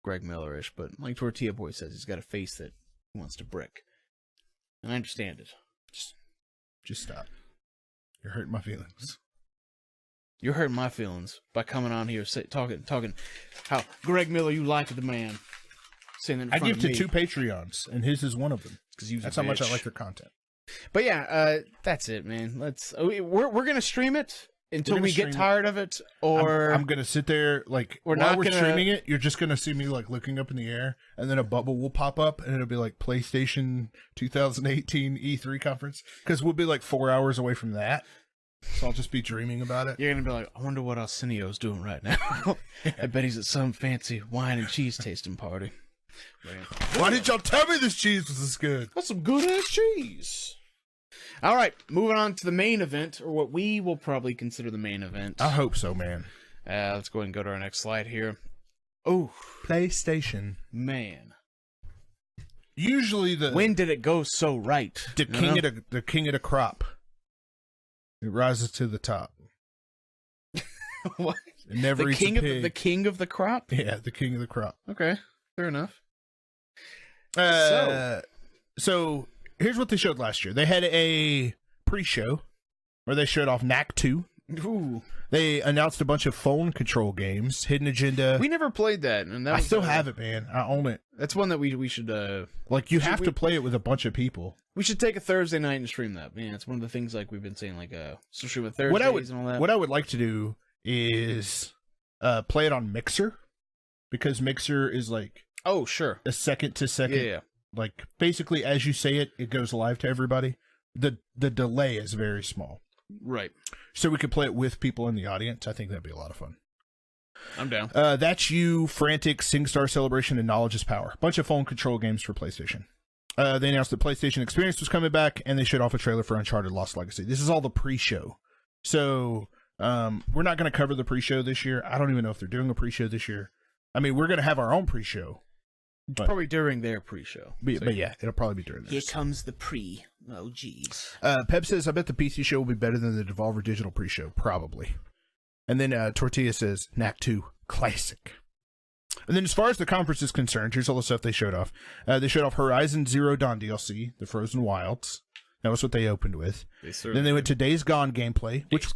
Greg Miller-ish, but like Tortilla Boy says, he's got a face that he wants to brick. And I understand it. Just stop. You're hurting my feelings. You're hurting my feelings by coming on here talking how Greg Miller, you like the man. Saying that in I front give of to me. 2 Patreons, and his is one of them. That's how much I like their content. But yeah, that's it, man. We're gonna stream it until we get tired of it, or I'm gonna sit there like while we're streaming it. You're just gonna see me like looking up in the air, and then a bubble will pop up, and it'll be like PlayStation 2018 E3 conference, because we'll be like 4 hours away from that. So I'll just be dreaming about it. You're gonna be like, I wonder what Arsenio's doing right now. I bet he's at some fancy wine and cheese tasting party. Why didn't y'all tell me this cheese was this good? That's some good ass cheese. All right, moving on to the main event, or what we will probably consider the main event. I hope so, man. Let's go ahead and go to our next slide here. Oh, PlayStation. Man. Usually when did it go so right? The king of the crop. It rises to the top. What? It never eats a pig. The king of the crop? Yeah, the king of the crop. Okay, fair enough. So here's what they showed last year. They had a pre-show where they showed off Knack 2. Ooh. They announced a bunch of phone control games, Hidden Agenda. We never played that, and I still have it, man. I own it. That's one that we should like you have to play it with a bunch of people. We should take a Thursday night and stream that. Man, it's one of the things like we've been saying, like especially with Thursdays and all that. What I would like to do is play it on Mixer, because Mixer is like sure, a second to second. Yeah. Like basically as you say it, it goes live to everybody. The delay is very small. Right. So we could play it with people in the audience. I think that'd be a lot of fun. I'm down. That's You, Frantic, SingStar Celebration, and Knowledge is Power. Bunch of phone control games for PlayStation. They announced that PlayStation Experience was coming back, and they showed off a trailer for Uncharted Lost Legacy. This is all the pre-show. So we're not going to cover the pre-show this year. I don't even know if they're doing a pre-show this year. I mean, we're going to have our own pre-show. Probably during their pre-show. But yeah, it'll probably be during this. Here comes the pre. Oh, jeez. Pep says, I bet the PC show will be better than the Devolver Digital pre-show. Probably. And then Tortilla says, Knack 2, classic. And then as far as the conference is concerned, here's all the stuff they showed off. They showed off Horizon Zero Dawn DLC, The Frozen Wilds. That was what they opened with. Then they went to Days Gone gameplay, which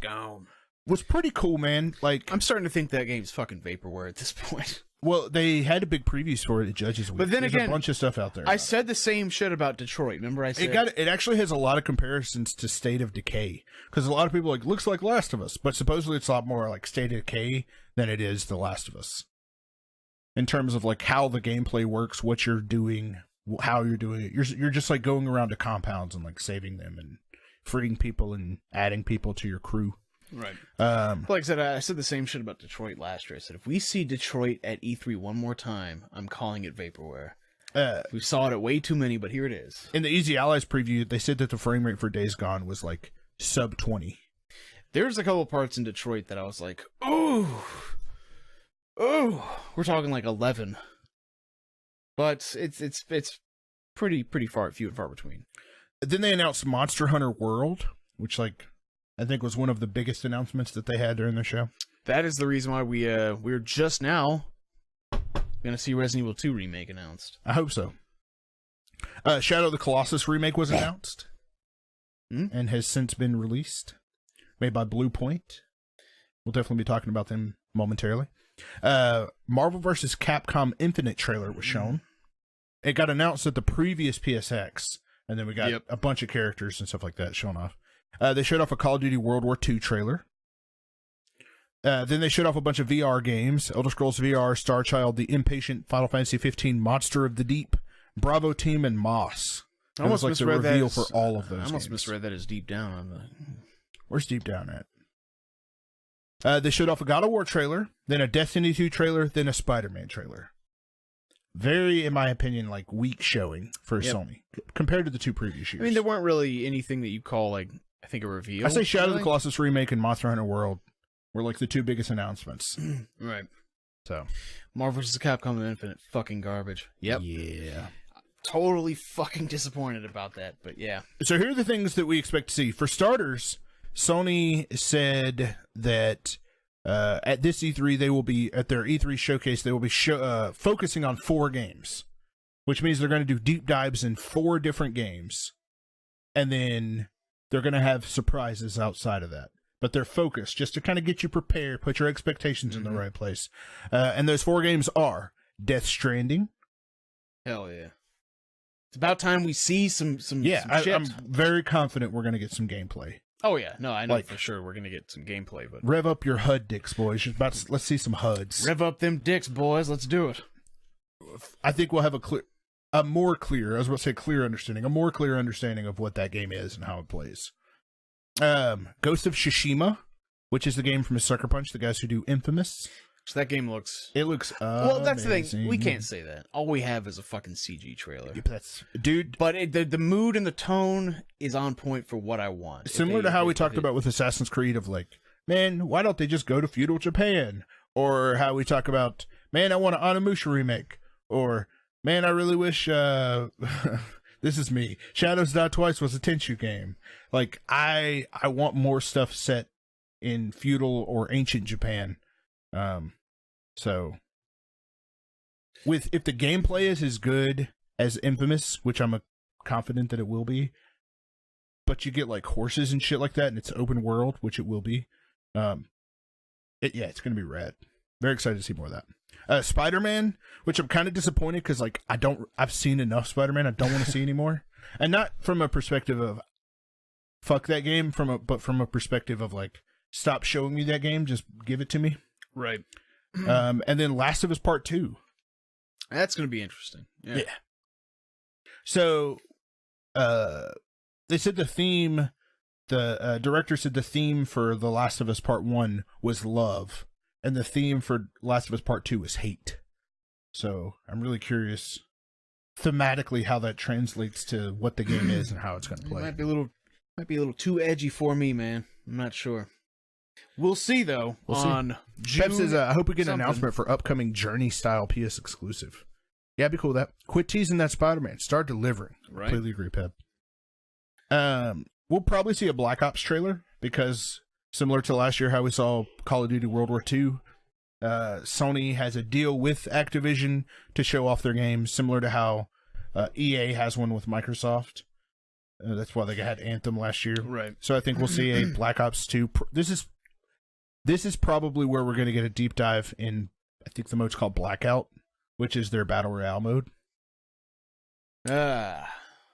was pretty cool, man. Like, I'm starting to think that game's fucking vaporware at this point. Well, they had a big preview for it at Judges Week. But then There's again, a bunch of stuff out there. I said the same shit about Detroit. Remember I said it actually has a lot of comparisons to State of Decay, because a lot of people are like, looks like Last of Us, but supposedly it's a lot more like State of Decay than it is The Last of Us. In terms of like how the gameplay works, what you're doing, how you're doing it. You're just like going around to compounds and like saving them and freeing people and adding people to your crew. Right. Like I said the same shit about Detroit last year. I said, if we see Detroit at E3 one more time, I'm calling it vaporware. We saw it at way too many, but here it is. In the Easy Allies preview, they said that the frame rate for Days Gone was like sub 20. There's a couple parts in Detroit that I was like, ooh, we're talking like 11. But it's pretty few and far between. Then they announced Monster Hunter World, which like I think was one of the biggest announcements that they had during the show. That is the reason why we're just now going to see Resident Evil 2 remake announced. I hope so. Shadow of the Colossus remake was announced and has since been released, made by Blue Point. We'll definitely be talking about them momentarily. Marvel vs. Capcom Infinite trailer was shown. It got announced at the previous PSX, and then we got a bunch of characters and stuff like that shown off. They showed off a Call of Duty World War II trailer. Then they showed off a bunch of VR games. Elder Scrolls VR, Star Child, The Impatient, Final Fantasy 15, Monster of the Deep, Bravo Team, and Moss. I almost like the reveal for all of those I almost games. misread that as Deep Down. Where's Deep Down at? They showed off a God of War trailer, then a Destiny 2 trailer, then a Spider-Man trailer. Very, in my opinion, like weak showing for Sony compared to the two previous years. I mean, there weren't really anything that you call like I think a reveal. I say Shadow of the Colossus remake and Monster Hunter World were like the two biggest announcements. Right. So, Marvel vs. Capcom Infinite, fucking garbage. Yep. Yeah. Totally fucking disappointed about that, but yeah. So here are the things that we expect to see. For starters, Sony said that at this E3, they will be, at their E3 showcase, they will be focusing on 4 games, which means they're going to do deep dives in 4 different games, and then they're going to have surprises outside of that. But they're focused just to kind of get you prepared, put your expectations in the right place. And those 4 games are Death Stranding. Hell yeah. It's about time we see some shit. I'm very confident we're going to get some gameplay. Oh yeah, no, I know for sure we're going to get some gameplay. But rev up your HUD dicks, boys. Let's see some HUDs. Rev up them dicks, boys. Let's do it. I think we'll have a more clear understanding of what that game is and how it plays. Ghost of Tsushima, which is the game from Sucker Punch, the guys who do Infamous. So that game looks... It looks well, that's the thing. We can't say that. All we have is a fucking CG trailer. But the mood and the tone is on point for what I want. Similar to how we talked about with Assassin's Creed of like, man, why don't they just go to feudal Japan? Or how we talk about, man, I want an Onimusha remake. Or, man, I really wish... this is me. Shadows Die Twice was a Tenchu game. Like, I want more stuff set in feudal or ancient Japan. So if the gameplay is as good as Infamous, which I'm confident that it will be, but you get like horses and shit like that, and it's open world, which it will be. It's gonna be rad. Very excited to see more of that. Spider-Man, which I'm kind of disappointed because like I've seen enough Spider-Man. I don't want to see anymore, and not from a perspective of fuck that game, but from a perspective of like stop showing me that game, just give it to me. Right. And then Last of Us Part 2. That's going to be interesting. Yeah. So, they said the director said the theme for The Last of Us Part 1 was love, and the theme for Last of Us Part 2 was hate. So, I'm really curious thematically how that translates to what the game is and how it's going to play. It might be a little too edgy for me, man. I'm not sure. We'll see, though. On June. Pep says, I hope we get an announcement for upcoming Journey-style PS exclusive. Yeah, it'd be cool with that. Quit teasing that Spider-Man. Start delivering. Right. Completely agree, Pep. We'll probably see a Black Ops trailer because, similar to last year how we saw Call of Duty World War II, Sony has a deal with Activision to show off their games, similar to how EA has one with Microsoft. That's why they had Anthem last year. Right. So I think we'll see a Black Ops 2. This is probably where we're going to get a deep dive in, I think the mode's called Blackout, which is their Battle Royale mode.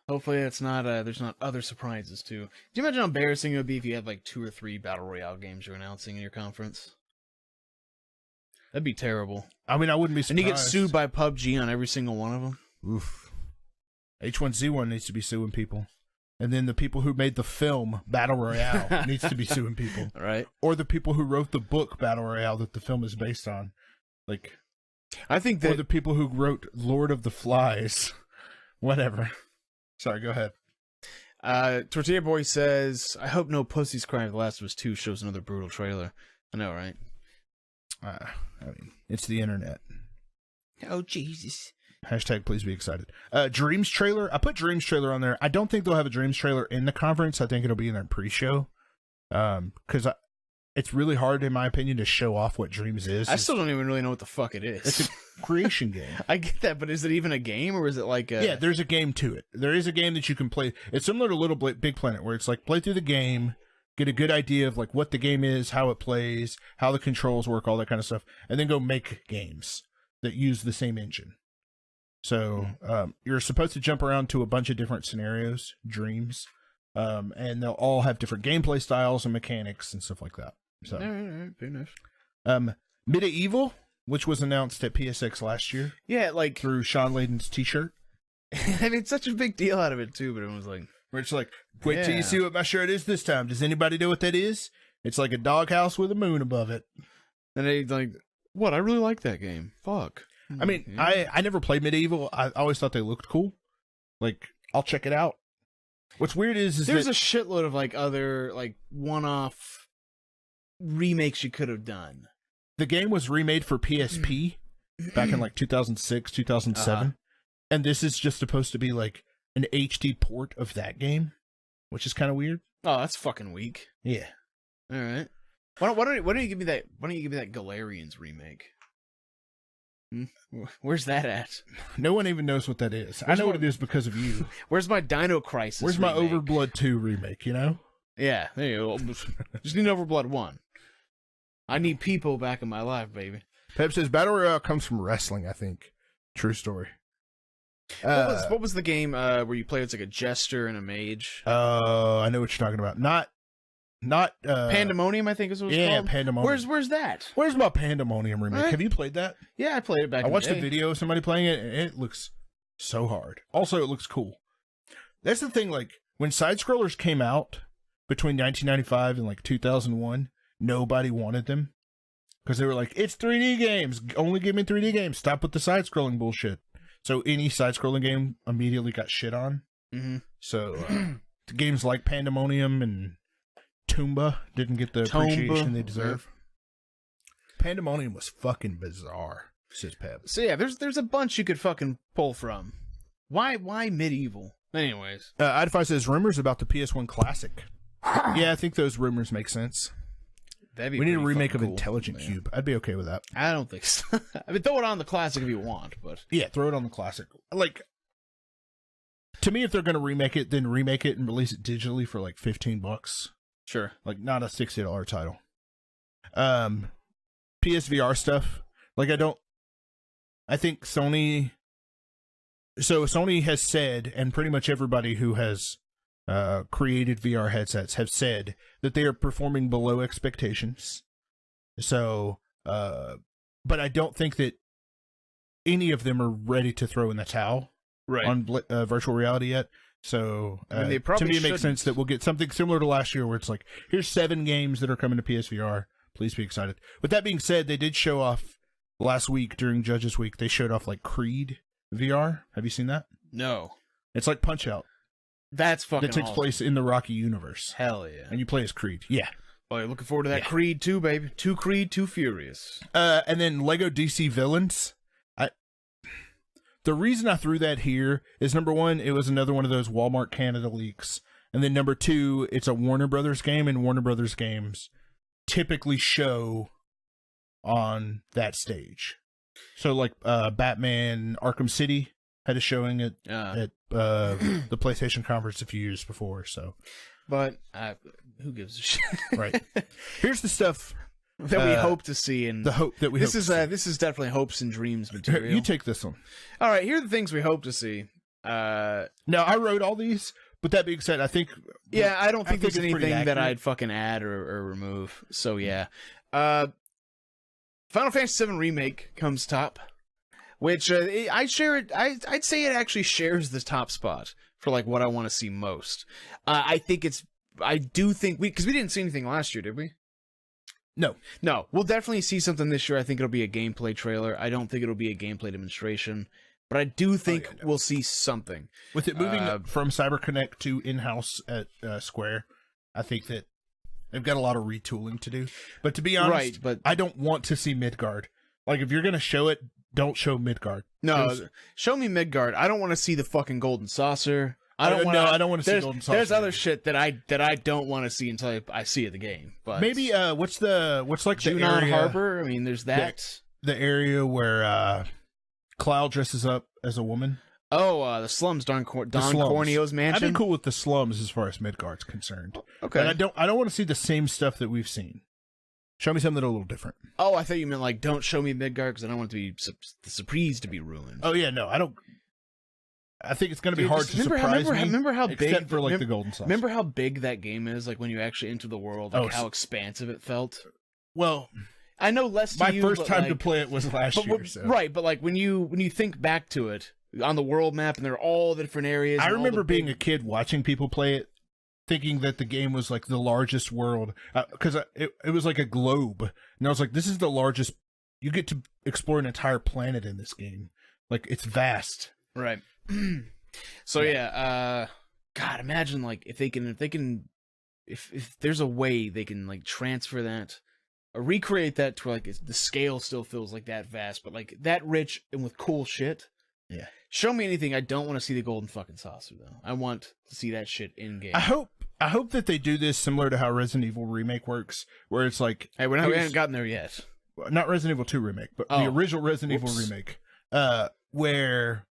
Hopefully it's not, there's not other surprises, too. Do you imagine how embarrassing it would be if you had, like, 2 or 3 Battle Royale games you're announcing in your conference? That'd be terrible. I mean, I wouldn't be surprised. And you get sued by PUBG on every single one of them. Oof. H1Z1 needs to be suing people. And then the people who made the film Battle Royale needs to be suing people. Right. Or the people who wrote the book Battle Royale that the film is based on. Like, I think that... Or the people who wrote Lord of the Flies. Whatever. Sorry, go ahead. Tortilla Boy says, I hope no pussies crying if The Last of Us 2 shows another brutal trailer. I know, right? I mean, it's the internet. Oh, Jesus. Hashtag please be excited. Dreams trailer. I put Dreams trailer on there. I don't think they'll have a Dreams trailer in the conference. I think it'll be in their pre-show. Because it's really hard, in my opinion, to show off what Dreams is. I still don't even really know what the fuck it is. It's a creation game. I get that, but is it even a game, or is it like a... Yeah, there's a game to it. There is a game that you can play. It's similar to Little Big Planet, where it's like play through the game, get a good idea of like what the game is, how it plays, how the controls work, all that kind of stuff, and then go make games that use the same engine. So you're supposed to jump around to a bunch of different scenarios, dreams, and they'll all have different gameplay styles and mechanics and stuff like that. So, all right, very nice. Medieval, which was announced at PSX last year. Yeah, like through Sean Layden's T-shirt. I made such a big deal out of it too, but it was like, where it's like, wait till you see what my shirt is this time. Does anybody know what that is? It's like a doghouse with a moon above it. And they like, what? I really like that game. Fuck. I mean, I never played Medieval. I always thought they looked cool. Like, I'll check it out. What's weird is there's that a shitload of like other like one-off remakes you could have done. the game was remade for PSP back in like 2006, 2007, and this is just supposed to be like an HD port of that game, which is kind of weird. Oh, that's fucking weak. Yeah. All right. Why don't you give me that? Why don't you give me that Galarians remake? Where's that at? No one even knows what that is. I know what it is because of you. Where's my Dino Crisis? Where's my Overblood 2 remake, you know? Yeah, there you go. Just need Overblood 1. I need people back in my life, baby. Pep says Battle Royale comes from wrestling, I think. True story. What was the game where you play as like a jester and a mage? I know what you're talking about. Not Pandemonium, I think is what it's called. Yeah, Pandemonium. Where's that? Where's my Pandemonium remake? Have you played that? Yeah, I played it back in the day. I watched a video of somebody playing it, and it looks so hard. Also, it looks cool. That's the thing, like, when side-scrollers came out between 1995 and, like, 2001, nobody wanted them. Because they were like, it's 3D games. Only give me 3D games. Stop with the side-scrolling bullshit. So any side-scrolling game immediately got shit on. Mm-hmm. So the games like Pandemonium and Toomba didn't get the appreciation they deserve. Yeah. Pandemonium was fucking bizarre, says Pep. So yeah, there's a bunch you could fucking pull from. Why medieval? Anyways. Idify says rumors about the PS1 Classic. Yeah, I think those rumors make sense. We need a remake of Intelligent Cube. I'd be okay with that. I don't think so. I mean, throw it on the Classic if you want, but... Yeah, throw it on the Classic. Like, to me, if they're going to remake it, then remake it and release it digitally for like $15. Sure. Like, not a $60 title. PSVR stuff. Like, I think Sony... So Sony has said, and pretty much everybody who has created VR headsets have said that they are performing below expectations. So, but I don't think that any of them are ready to throw in the towel on virtual reality yet. So, to me, it makes sense that we'll get something similar to last year, where it's like, here's 7 games that are coming to PSVR. Please be excited. With that being said, they did show off last week during Judges Week. They showed off like Creed VR. Have you seen that? No. It's like Punch-Out. That's fucking That takes place in the Rocky universe. Hell yeah. And you play as Creed. Yeah. Well, you're looking forward to that Creed 2, baby. 2 Creed, 2 Furious. And then Lego DC Villains. The reason I threw that here is, number one, it was another one of those Walmart Canada leaks. And then number two, it's a Warner Brothers game, and Warner Brothers games typically show on that stage. So, like, Batman Arkham City had a showing at the PlayStation conference a few years before. So, but who gives a shit? Right. Here's the stuff that we hope to see, and the hope that we. This is definitely hopes and dreams material. You take this one. All right. Here are the things we hope to see. Now, I wrote all these, but that being said, I think. Yeah, I don't think there's anything that I'd fucking add or remove. So yeah, Final Fantasy VII Remake comes top. Which I share it. I'd say it actually shares the top spot for like what I want to see most. I do think because we didn't see anything last year, did we? No. We'll definitely see something this year. I think it'll be a gameplay trailer. I don't think it'll be a gameplay demonstration, but I do think we'll see something with it moving from CyberConnect to in-house at Square. I think that they've got a lot of retooling to do. But to be honest, I don't want to see Midgard. Like, if you're gonna show it, don't show Midgard. No, show me Midgard. I don't want to see the fucking golden saucer. I don't want to see golden saucer. There's other shit that I don't want to see until I see it the game. But maybe what's like Junon the area, Harbor? I mean, there's that. The area where Cloud dresses up as a woman. Oh, the slums, Don Corneo's mansion. I'd be cool with the slums as far as Midgard's concerned. Okay, but I don't want to see the same stuff that we've seen. Show me something a little different. Oh, I thought you meant like, don't show me Midgard because I don't want the surprise to be ruined. Oh yeah, no, I don't. I think it's going to be hard to surprise me. Remember how big, except for like the golden saucer. Remember how big that game is? Like when you actually enter the world, like how expansive it felt. Well, I know less. To my first time to play it was last year. So. Right, but like when you think back to it on the world map, and there are all the different areas. I remember being a kid watching people play it, thinking that the game was like the largest world because it was like a globe, and I was like, this is the largest. You get to explore an entire planet in this game. Like, it's vast. Right. So yeah, God, imagine like if there's a way they can like transfer that or recreate that to like the scale still feels like that vast, but like that rich and with cool shit. Yeah. Show me anything. I don't want to see the golden fucking saucer though. I want to see that shit in game. I hope that they do this similar to how Resident Evil Remake works, where it's like, hey, we haven't gotten there yet. Not Resident Evil 2 Remake, but the original Resident Evil Remake, where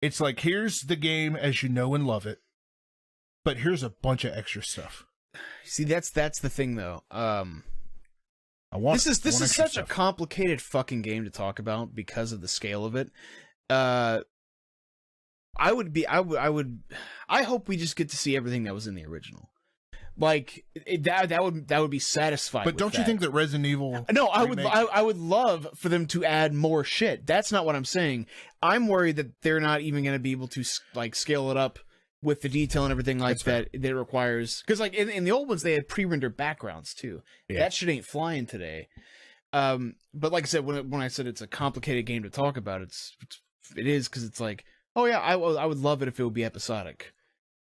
it's like, here's the game as you know and love it, but here's a bunch of extra stuff. See, that's the thing though. This is such a complicated fucking game to talk about because of the scale of it. I hope we just get to see everything that was in the original. Like that would be satisfying. But don't you think that Resident Evil? No, I would love for them to add more shit. That's not what I'm saying. I'm worried that they're not even going to be able to like scale it up with the detail and everything like that it requires. Because like in the old ones, they had pre-rendered backgrounds too. Yeah. That shit ain't flying today. But like I said, when I said it's a complicated game to talk about, it is because it's like, oh yeah, I would love it if it would be episodic.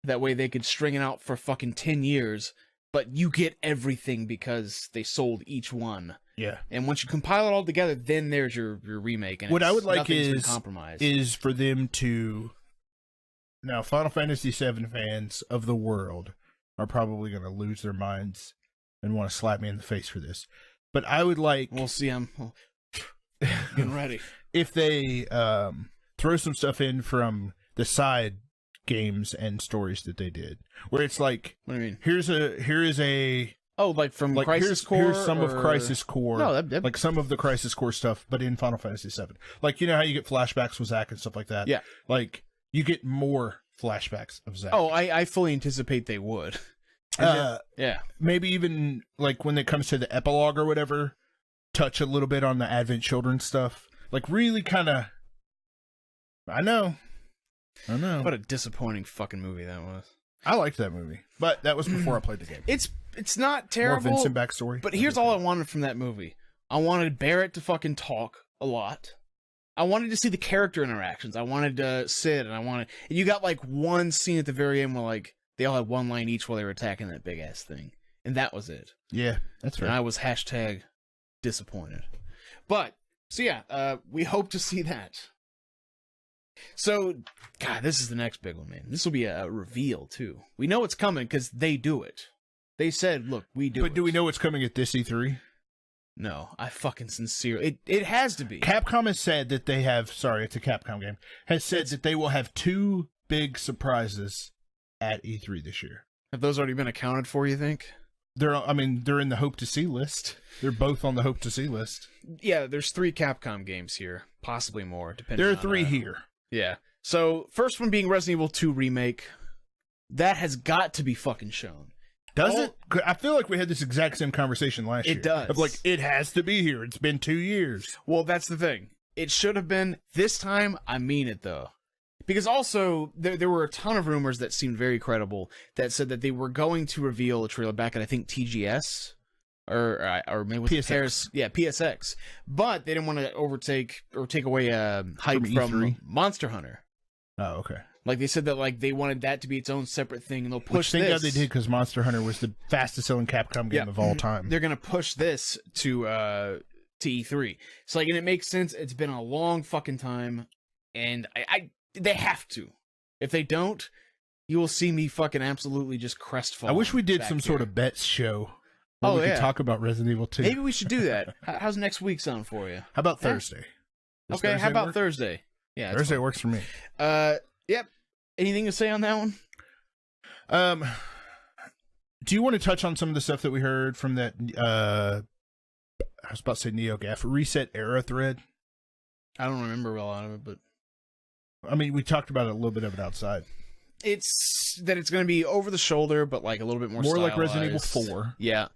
That way they could string it out for fucking 10 years, but you get everything because they sold each one. Yeah. And once you compile it all together, then there's your remake. And what I would like is for them to... Now, Final Fantasy VII fans of the world are probably going to lose their minds and want to slap me in the face for this. But I would like... We'll see. I'm getting ready. If they throw some stuff in from the side games and stories that they did, where it's like, what do you mean? Here is a like from like Crisis Core. Here's some of Crisis Core. No, like some of the Crisis Core stuff, but in Final Fantasy VII. Like, you know how you get flashbacks with Zack and stuff like that. Yeah, like you get more flashbacks of Zack. Oh, I fully anticipate they would. Yeah, maybe even like when it comes to the epilogue or whatever, touch a little bit on the Advent Children stuff. Like really kind of. I know. What a disappointing fucking movie that was. I liked that movie, but that was before I played the game. It's not terrible. More Vincent backstory. But here's all I wanted from that movie. I wanted Barrett to fucking talk a lot. I wanted to see the character interactions. I wanted to sit and you got like one scene at the very end where like they all had one line each while they were attacking that big ass thing. And that was it. Yeah, that's right. And I was #disappointed. But, so yeah, we hope to see that. So, God, this is the next big one, man. This will be a reveal, too. We know it's coming because they do it. They said, look, we do it. But do we know it's coming at this E3? No, I fucking sincerely... It has to be. Capcom has said that they have... Sorry, it's a Capcom game. Has said that they will have 2 big surprises at E3 this year. Have those already been accounted for, you think? They're in the Hope to See list. They're both on the Hope to See list. Yeah, there's 3 Capcom games here. Possibly more, depending There on... are 3 here. Yeah. So, first one being Resident Evil 2 Remake. That has got to be fucking shown. Does it? I feel like we had this exact same conversation last year. It does. Of like, it has to be here. It's been 2 years. Well, that's the thing. It should have been. This time, I mean it, though. Because also, there were a ton of rumors that seemed very credible that said that they were going to reveal a trailer back at, I think, TGS. Or maybe it was PSX. Paris, yeah, PSX. But they didn't want to overtake or take away hype from Monster Hunter. Oh, okay. Like they said that like they wanted that to be its own separate thing, and they'll push this. Thank God they did, because Monster Hunter was the fastest selling Capcom game of all time. They're gonna push this to E3. So like, and it makes sense. It's been a long fucking time, and they have to. If they don't, you will see me fucking absolutely just crestfallen. I wish we did some sort of bets show. We could talk about Resident Evil 2. Maybe we should do that. How's next week sound for you? How about Thursday? Okay, Thursday how about Thursday? Yeah, Thursday works for me. Yep. Anything to say on that one? Do you want to touch on some of the stuff that we heard from that, I was about to say NeoGAF, Reset Era thread? I don't remember a lot of it, but... I mean, we talked about it a little bit of it outside. It's that it's going to be over the shoulder, but like a little bit more stylized. Like Resident Evil 4. Yeah.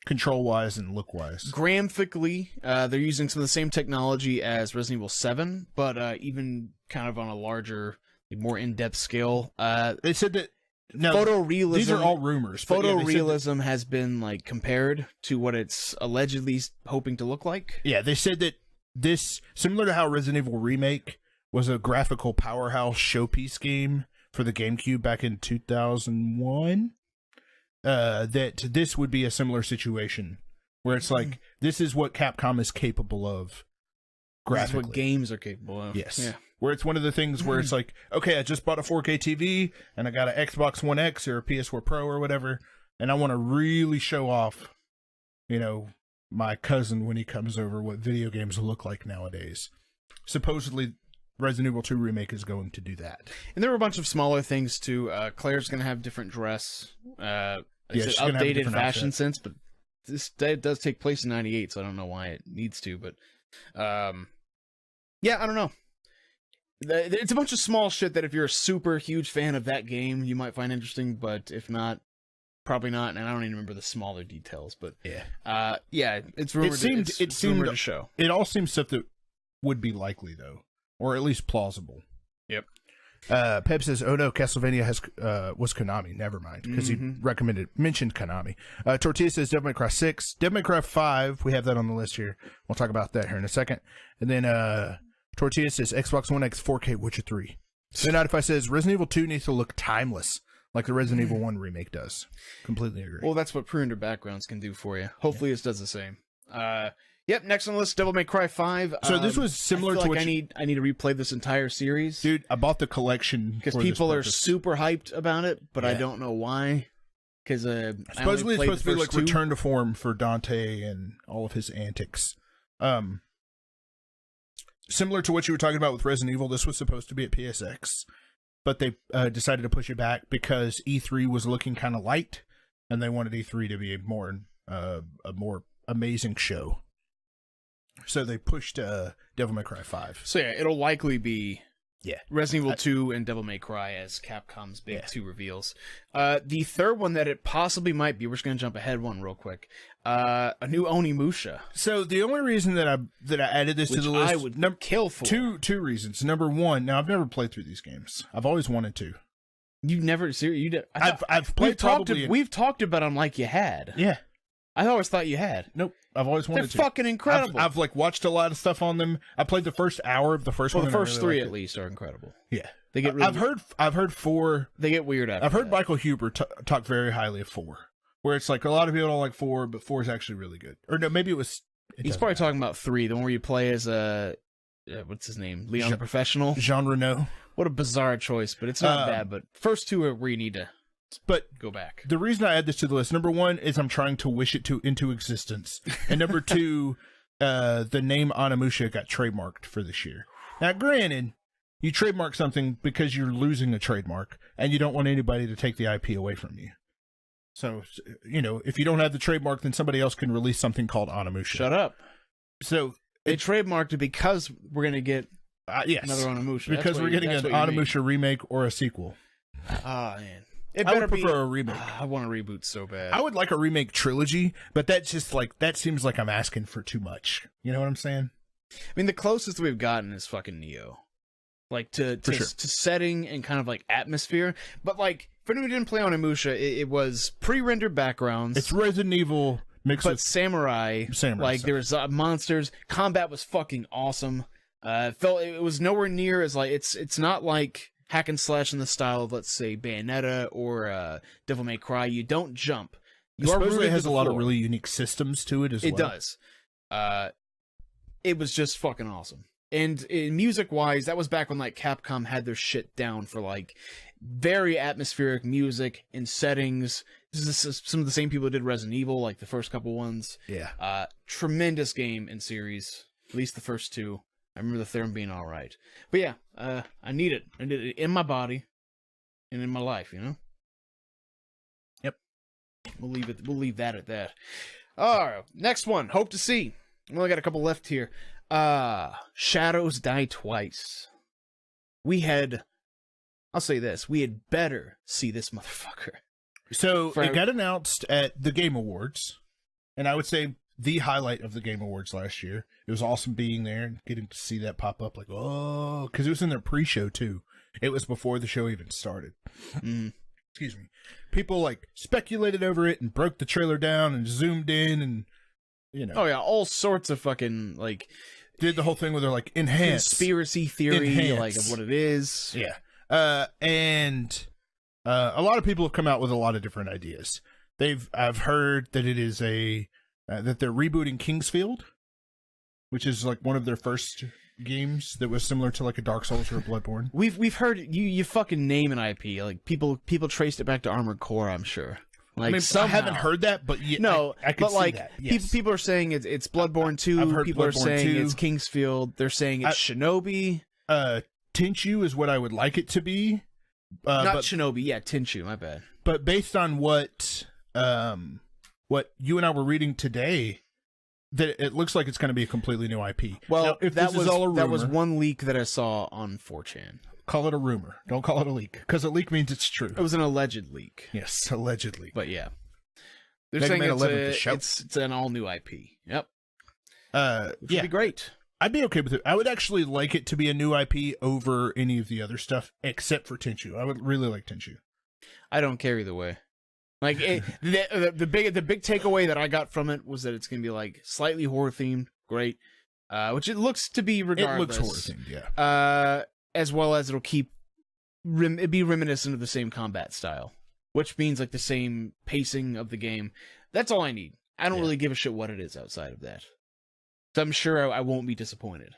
Control-wise and look-wise. Graphically, they're using some of the same technology as Resident Evil 7, but even kind of on a larger, like, more in-depth scale. They said that... No, photorealism. These are all rumors. Photorealism has been like compared to what it's allegedly hoping to look like. Yeah, they said that this, similar to how Resident Evil Remake was a graphical powerhouse showpiece game for the GameCube back in 2001, that this would be a similar situation where it's like, this is what Capcom is capable of graphically. That's what games are capable of. Yes. Yeah. Where it's one of the things where it's like, okay, I just bought a 4K TV and I got an Xbox One X or a PS4 Pro or whatever, and I want to really show off, my cousin when he comes over what video games look like nowadays. Supposedly, Resident Evil 2 Remake is going to do that. And there were a bunch of smaller things too. Claire's going to have different dress. It's an updated fashion sense, but that does take place in 98, so I don't know why it needs to, but yeah, I don't know. It's a bunch of small shit that if you're a super huge fan of that game, you might find interesting, but if not, probably not. And I don't even remember the smaller details, but yeah, it's rumored. It seemed rumored to show. It all seems stuff that would be likely though, or at least plausible. Yep. Pep says, "Oh no, Castlevania was Konami. Never mind, because he mentioned Konami." Tortilla says, "Devil May Cry 6, Devil May Cry 5. We have that on the list here. We'll talk about that here in a second." And then Tortilla says, "Xbox One X 4K Witcher 3." Then Notify says, "Resident Evil 2 needs to look timeless, like the Resident Evil 1 remake does." Completely agree. Well, that's what pre-rendered backgrounds can do for you. Hopefully, it does the same. Yep, next on the list, Devil May Cry 5. So this was similar to what I need to replay this entire series. Dude, I bought the collection because people are super hyped about it, but I don't know why. Because supposedly it's supposed to be like return to form for Dante and all of his antics. Similar to what you were talking about with Resident Evil, this was supposed to be at PSX, but they decided to push it back because E3 was looking kind of light, and they wanted E3 to be a more amazing show. So they pushed Devil May Cry 5. So yeah, it'll likely be Resident Evil 2 and Devil May Cry as Capcom's big two reveals. The third one that it possibly might be, we're just going to jump ahead one real quick, a new Onimusha. So the only reason that I added this to the list, I would kill for two reasons. Number one, now I've never played through these games. I've always wanted to. You've never I've played we've talked about them like you had. Yeah. I always thought you had. Nope. I've always wanted to. They're fucking incredible. I've watched a lot of stuff on them. I played the first hour of the first one. The first three at least are incredible. Yeah. They get really I've heard 4. They get weird after I've heard that. Michael Huber talk very highly of 4. Where it's like a lot of people don't like 4, but 4 is actually really good. Or no, maybe it was he's probably talking about 3, the one where you play as what's his name? Leon the Professional? Jean Reno. What a bizarre choice, but it's not bad, but first 2 are where you need to go back. The reason I add this to the list, number 1, is I'm trying to wish it into existence. And number 2, the name Onimusha got trademarked for this year. Now, granted, you trademark something because you're losing a trademark, and you don't want anybody to take the IP away from you. So, if you don't have the trademark, then somebody else can release something called Onimusha. Shut up. So they trademarked it because we're going to get another Onimusha. Because we're getting an Onimusha remake or a sequel. Ah, man. I would prefer a remake. I want a reboot so bad. I would like a remake trilogy, but that's just that seems like I'm asking for too much. You know what I'm saying? I mean, the closest we've gotten is fucking Neo. Like, to setting and kind of, like, atmosphere. But, like, for anyone who didn't play on Onimusha, it was pre-rendered backgrounds. It's Resident Evil mixed with samurai. Like, there was monsters. Combat was fucking awesome. It was nowhere near as, like, it's not like hack and slash in the style of, let's say, Bayonetta or Devil May Cry. You don't jump. Supposedly it has a lot of really unique systems to it as well. It does. It was just fucking awesome. And music-wise, that was back when, like, Capcom had their shit down for, like, very atmospheric music and settings. This is some of the same people who did Resident Evil, like the first couple ones. Yeah. Tremendous game and series. At least the first 2. I remember the third one being all right. But yeah, I need it. I need it in my body and in my life, Yep. We'll leave that at that. All right, next one. Hope to see. We only got a couple left here. Shadows Die Twice. I'll say this, we had better see this motherfucker. So it got announced at the Game Awards, and I would say the highlight of the Game Awards last year. It was awesome being there and getting to see that pop up, like, oh, because it was in their pre-show too. It was before the show even started. Excuse me. People like speculated over it and broke the trailer down and zoomed in and, Oh yeah, all sorts of fucking, like, did the whole thing where they're like, enhance. Conspiracy theory, enhance. like, of what it is. Yeah. And a lot of people have come out with a lot of different ideas. I've heard that it is that they're rebooting Kingsfield, which is like one of their first games that was similar to like a Dark Souls or a Bloodborne. We've heard you fucking name an IP, like people traced it back to Armored Core, I'm sure. Like, I mean, somehow. I haven't heard that, but no, I could but like see that. Yes. people are saying it's Bloodborne 2. I've heard people are Bloodborne saying 2. it's Kingsfield. They're saying it's Shinobi. Tenchu is what I would like it to be. Not Shinobi, yeah, Tenchu. My bad. But based on what you and I were reading today, that it looks like it's going to be a completely new IP. Well, now, if that this is all a rumor, that was one leak that I saw on 4chan. Call it a rumor. Don't call it a leak, because a leak means it's true. It was an alleged leak. Yes, allegedly. But yeah, they're Mega saying Man 11 the show. it's an all new IP. Yep. Which yeah, would be great. I'd be okay with it. I would actually like it to be a new IP over any of the other stuff, except for Tenchu. I would really like Tenchu. I don't care either way. Like the big takeaway that I got from it was that it's gonna be like slightly horror themed, great, which it looks to be regardless. It looks horror themed, yeah. As well as it'll it'd be reminiscent of the same combat style, which means like the same pacing of the game. That's all I need. I don't really give a shit what it is outside of that. So I'm sure I won't be disappointed.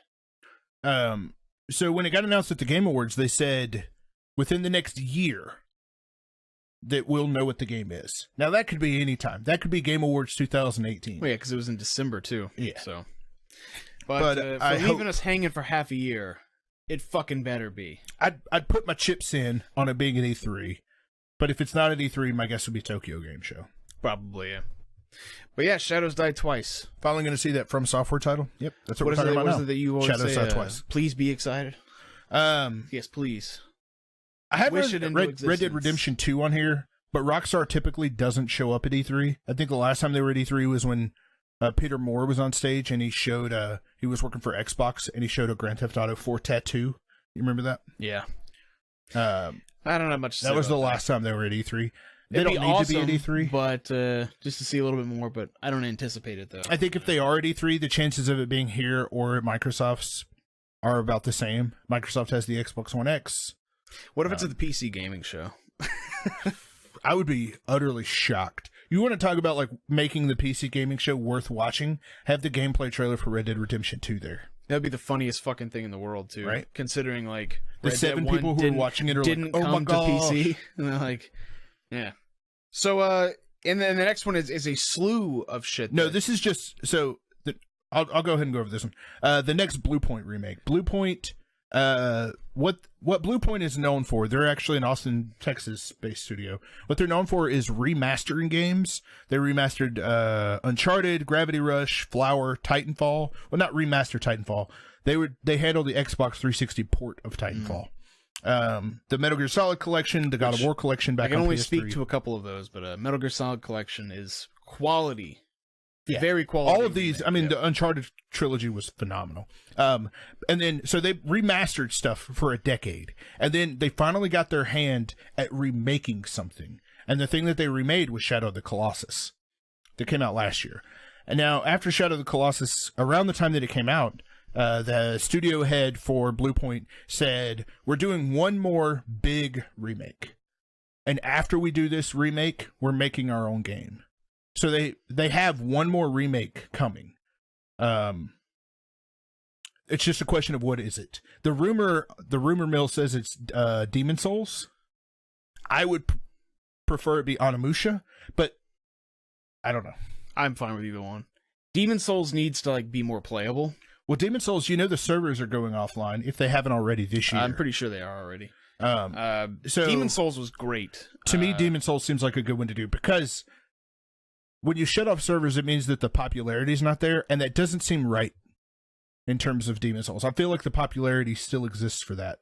So when it got announced at the Game Awards, they said within the next year that we'll know what the game is. Now that could be any time. That could be Game Awards 2018. Well, yeah, because it was in December too. Yeah. So, but for leaving us hanging for half a year, it fucking better be. I'd put my chips in on it being at E3, but if it's not at E3, my guess would be Tokyo Game Show. Probably, yeah. But yeah, Shadows died twice. Finally going to see that From Software title. Yep, that's what we're talking about now. What is it that you always Shadows say? died twice. Please be excited. Yes, please. I have Red Dead Redemption 2 on here, but Rockstar typically doesn't show up at E3. I think the last time they were at E3 was when Peter Moore was on stage and he showed he was working for Xbox and he showed a Grand Theft Auto 4 tattoo. You remember that? Yeah. I don't have much to say. That was the last time they were at E3. They don't need to be at E3, but just to see a little bit more. But I don't anticipate it though. I think if they are at E3, the chances of it being here or at Microsoft's are about the same. Microsoft has the Xbox One X. What if it's at the PC gaming show? I would be utterly shocked. You want to talk about like making the PC gaming show worth watching? Have the gameplay trailer for Red Dead Redemption 2 there. That'd be the funniest fucking thing in the world, too. Right? Considering like the Red 7 Dead people who were watching it are didn't like, "Oh my come to gosh." PC, and they're like, yeah. So, and then the next one is a slew of shit. No, this is just so. I'll go ahead and go over this one. The next Blue Point remake. Blue Point. What Blue Point is known for, they're actually an Austin, Texas-based studio. What they're known for is remastering games. They remastered Uncharted, Gravity Rush, Flower, Titanfall. Well, not remaster Titanfall. They handled the Xbox 360 port of Titanfall. The Metal Gear Solid collection, the God of War collection back on PS3. I can only speak to a couple of those, but Metal Gear Solid collection is quality. Yeah. Very quality. All of these, I mean, the Uncharted trilogy was phenomenal. And then, so they remastered stuff for a decade. And then they finally got their hand at remaking something. And the thing that they remade was Shadow of the Colossus that came out last year. And now, after Shadow of the Colossus, around the time that it came out, the studio head for Blue Point said, we're doing one more big remake. And after we do this remake, we're making our own game. So they have one more remake coming. It's just a question of what is it. The rumor mill says it's Demon Souls. I would prefer it be Onimusha, but I don't know. I'm fine with either one. Demon Souls needs to like be more playable. Well, Demon Souls, the servers are going offline if they haven't already this year. I'm pretty sure they are already. So Demon Souls was great. To me, Demon Souls seems like a good one to do because when you shut off servers, it means that the popularity is not there, and that doesn't seem right in terms of Demon Souls. I feel like the popularity still exists for that.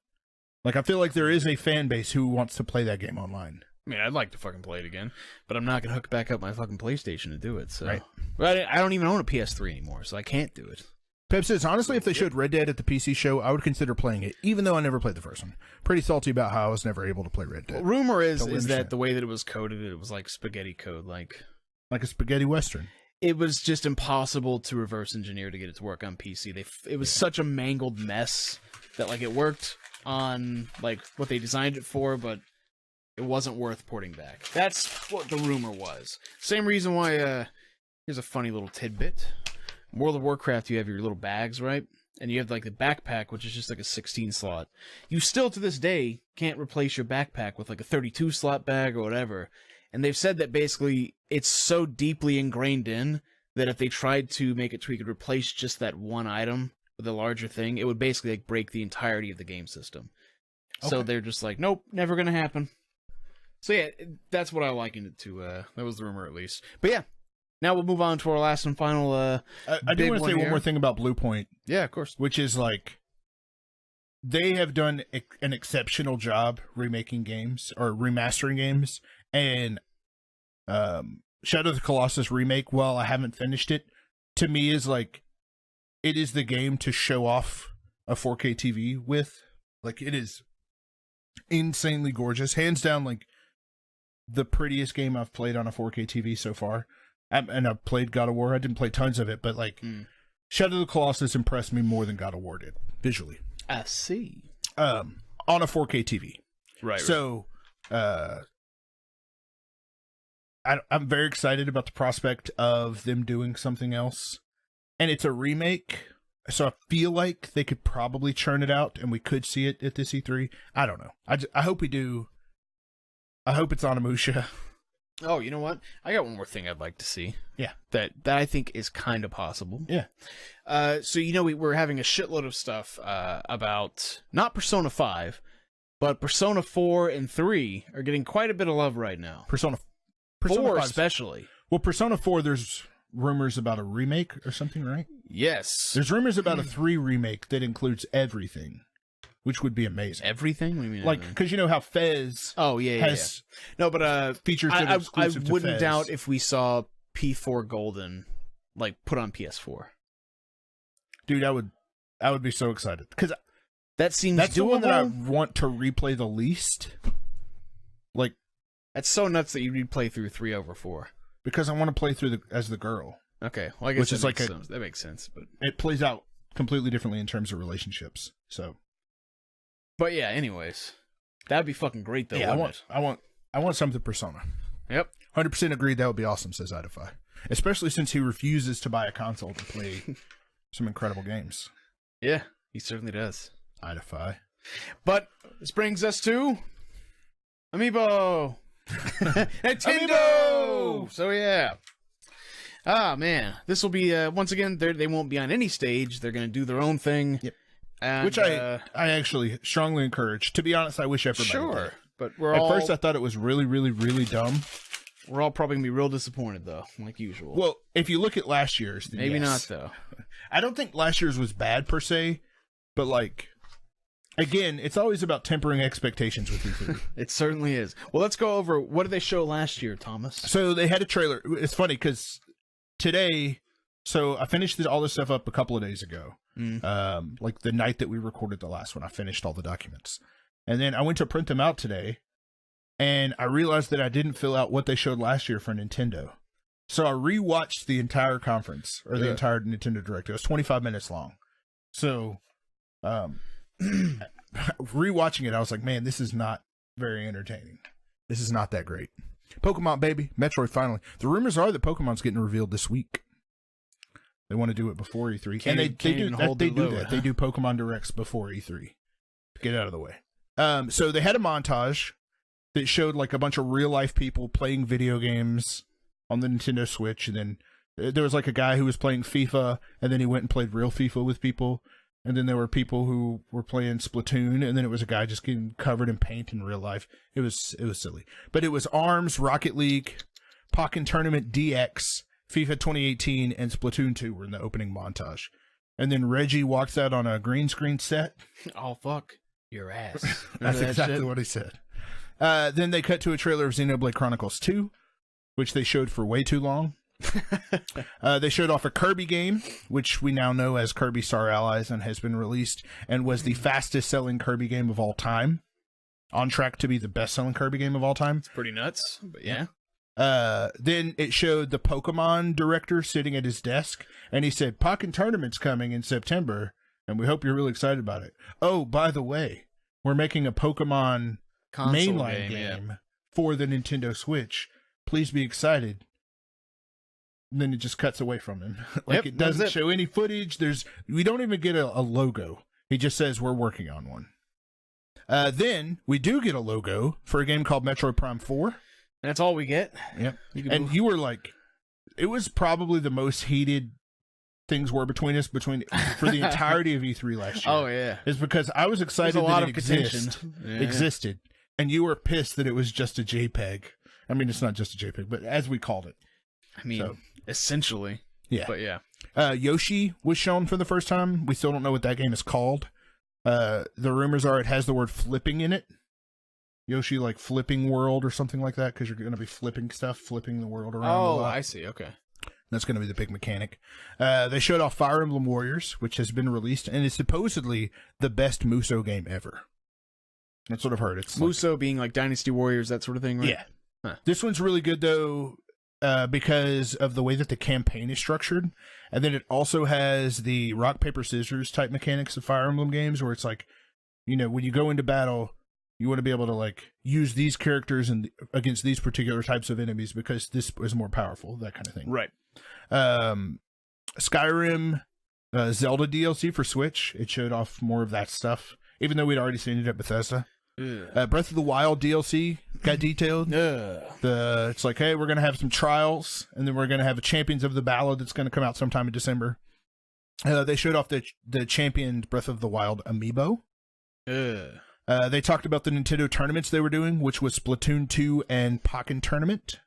Like, I feel like there is a fan base who wants to play that game online. I mean, I'd like to fucking play it again, but I'm not going to hook back up my fucking PlayStation to do it, so... Right. But I don't even own a PS3 anymore, so I can't do it. Pep says, honestly, if they showed Red Dead at the PC show, I would consider playing it, even though I never played the first one. Pretty salty about how I was never able to play Red Dead. Well, rumor is that the way that it was coded, it was like spaghetti code, like a spaghetti western. It was just impossible to reverse engineer to get it to work on PC. It was such a mangled mess that like it worked on like what they designed it for, but it wasn't worth porting back. That's what the rumor was. Same reason why, here's a funny little tidbit. In World of Warcraft, you have your little bags, right? And you have like the backpack, which is just like a 16 slot. You still to this day can't replace your backpack with like a 32 slot bag or whatever. And they've said that basically it's so deeply ingrained in that if they tried to make it so we could replace just that one item with a larger thing, it would basically like break the entirety of the game system. Okay. So they're just like, nope, never gonna happen. So yeah, that's what I likened it to. That was the rumor at least. But yeah, now we'll move on to our last and final. I do want to say one more thing about Blue Point. Yeah, of course. Which is like, they have done an exceptional job remaking games or remastering games, and Shadow of the Colossus remake, while I haven't finished it, to me is like, it is the game to show off a 4K TV with. Like, it is insanely gorgeous. Hands down, like, the prettiest game I've played on a 4K TV so far. And I've played God of War. I didn't play tons of it, but like, Shadow of the Colossus impressed me more than God of War did, visually. I see. On a 4K TV. Right. So, I'm very excited about the prospect of them doing something else. And it's a remake, so I feel like they could probably churn it out, and we could see it at this E3. I don't know. I hope we do. I hope it's Onimusha. Oh, you know what? I got one more thing I'd like to see. Yeah. That I think is kind of possible. Yeah. So, you know, we're having a shitload of stuff about, not Persona 5, but Persona 4 and 3 are getting quite a bit of love right now. Persona 4 5's, especially. Well, Persona 4, there's rumors about a remake or something, right? Yes. There's rumors about a 3 remake that includes everything, which would be amazing. Everything? What do you mean? Like, because you know how Fez has no, but features that are I exclusive to wouldn't Fez. doubt if we saw P4 Golden, like, put on PS4. Dude, I would be so excited. Because that seems that's doable. the one that I want to replay the least. Like, that's so nuts that you replay through 3 over 4. Because I want to play through as the girl. Okay, well, I guess that makes sense, but it plays out completely differently in terms of relationships. So, but yeah, anyways, that'd be fucking great though. Yeah, I want something Persona. Yep, 100% agreed. That would be awesome, says Idify. Especially since he refuses to buy a console to play some incredible games. Yeah, he certainly does. Idify. But this brings us to Amiibo. Nintendo. Amiibo! So yeah. Ah man, this will be once again. They won't be on any stage. They're gonna do their own thing. Yep. And, which I actually strongly encourage. To be honest, I wish everybody sure, did. but at first I thought it was really, really, really dumb. We're all probably gonna be real disappointed though, like usual. Well, if you look at last year's, then maybe yes. not though. I don't think last year's was bad per se, but like, again, it's always about tempering expectations with E3. It certainly is. Well, let's go over what did they show last year, Thomas. So they had a trailer. It's funny because today, so I finished all this stuff up a couple of days ago. Like the night that we recorded the last one, I finished all the documents, and then I went to print them out today, and I realized that I didn't fill out what they showed last year for Nintendo. So I rewatched the entire conference or the entire Nintendo Direct. It was 25 minutes long. So, rewatching it, I was like, man, this is not very entertaining. This is not that great. Pokemon, baby. Metroid, finally. The rumors are that Pokemon's getting revealed this week. They want to do it before E3. And they do that. They do Pokemon Directs before E3. Get out of the way. So they had a montage that showed like a bunch of real life people playing video games on the Nintendo Switch. And then there was like a guy who was playing FIFA, and then he went and played real FIFA with people. And then there were people who were playing Splatoon, and then it was a guy just getting covered in paint in real life. It was silly. But it was ARMS, Rocket League, Pokken Tournament DX, FIFA 2018, and Splatoon 2 were in the opening montage. And then Reggie walks out on a green screen set. Oh, fuck your ass. That's exactly what he said. Then they cut to a trailer of Xenoblade Chronicles 2, which they showed for way too long. They showed off a Kirby game, which we now know as Kirby Star Allies and has been released and was the fastest selling Kirby game of all time. On track to be the best selling Kirby game of all time. It's pretty nuts, but yeah. Then it showed the Pokemon director sitting at his desk, and he said, Pokken Tournament's coming in September, and we hope you're really excited about it. Oh, by the way, we're making a Pokemon Console mainline game for the Nintendo Switch. Please be excited. And then it just cuts away from him. It doesn't show any footage. We don't even get a logo. He just says we're working on one. Then we do get a logo for a game called Metroid Prime 4. That's all we get. Yep. You were like, it was probably the most heated things were between us for the entirety of E3 last year. Oh yeah. Is because I was excited that it existed. And you were pissed that it was just a JPEG. I mean, it's not just a JPEG, but as we called it. I mean, essentially. Yeah. But yeah. Yoshi was shown for the first time. We still don't know what that game is called. The rumors are it has the word flipping in it. Yoshi, like Flipping World or something like that, because you're going to be flipping the world around. Oh, I see. Okay. That's going to be the big mechanic. They showed off Fire Emblem Warriors, which has been released, and is supposedly the best Musou game ever. That's what I've heard. It's Musou being like Dynasty Warriors, that sort of thing, right? Yeah. Huh. This one's really good, though, because of the way that the campaign is structured. And then it also has the rock, paper, scissors type mechanics of Fire Emblem games, where it's like, when you go into battle, you want to be able to like use these characters against these particular types of enemies because this is more powerful, that kind of thing. Right. Skyrim, Zelda DLC for Switch. It showed off more of that stuff, even though we'd already seen it at Bethesda. Breath of the Wild DLC got detailed. It's like, hey, we're going to have some trials, and then we're going to have a Champions of the Ballad that's going to come out sometime in December. They showed off the championed Breath of the Wild amiibo. They talked about the Nintendo tournaments they were doing, which was Splatoon 2 and Pokken Tournament.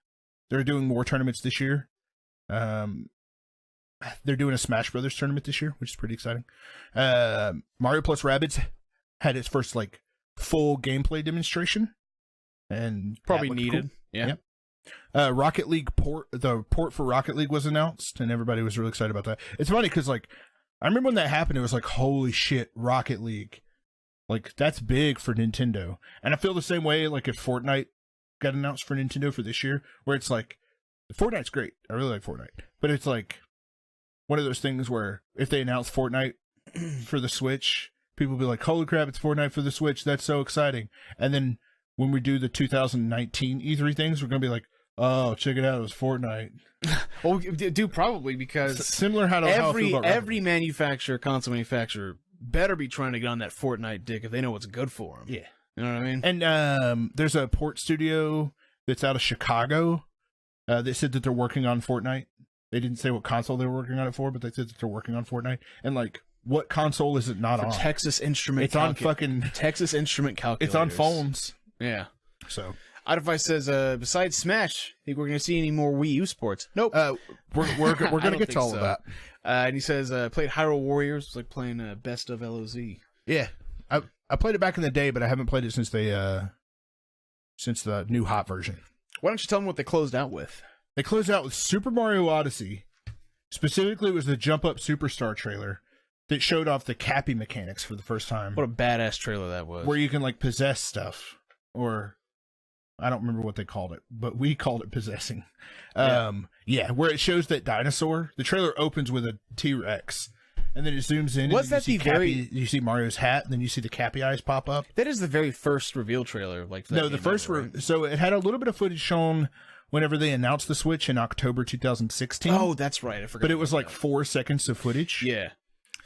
They're doing more tournaments this year. They're doing a Smash Brothers tournament this year, which is pretty exciting. Mario plus Rabbids had its first like full gameplay demonstration, and probably needed. Cool. Yeah. Rocket League the port for Rocket League was announced, and everybody was really excited about that. It's funny because like I remember when that happened, it was like, holy shit, Rocket League. Like, that's big for Nintendo. And I feel the same way, like, if Fortnite got announced for Nintendo for this year, where it's like, Fortnite's great. I really like Fortnite. But it's like one of those things where if they announce Fortnite for the Switch, people will be like, holy crap, it's Fortnite for the Switch. That's so exciting. And then when we do the 2019 E3 things, we're going to be like, oh, check it out, it was Fortnite. Well, do probably because similar how I feel about every console manufacturer better be trying to get on that Fortnite dick if they know what's good for them. Yeah. You know what I mean? And there's a port studio that's out of Chicago that said that they're working on Fortnite. They didn't say what console they were working on it for, but they said that they're working on Fortnite. And like, what console is it not on? Texas Instrument. It's on fucking Texas Instrument calculators. It's on phones. Yeah. So Advice says, besides Smash, think we're going to see any more Wii U sports? Nope. We're going to get to all of that. And he says, played Hyrule Warriors. It's like playing Best of LOZ. Yeah. I played it back in the day, but I haven't played it since the new hot version. Why don't you tell them what they closed out with? They closed out with Super Mario Odyssey. Specifically, it was the Jump Up Superstar trailer that showed off the Cappy mechanics for the first time. What a badass trailer that was. Where you can, like, possess stuff. Or, I don't remember what they called it, but we called it possessing. Yeah, where it shows that dinosaur. The trailer opens with a T-Rex. And then it zooms in. Was that the very? You see Mario's hat, and then you see the Cappy eyes pop up. That is the very first reveal trailer. Like no, the first. Right? So it had a little bit of footage shown whenever they announced the Switch in October 2016. Oh, that's right. I forgot. But it was like 4 seconds of footage. Yeah.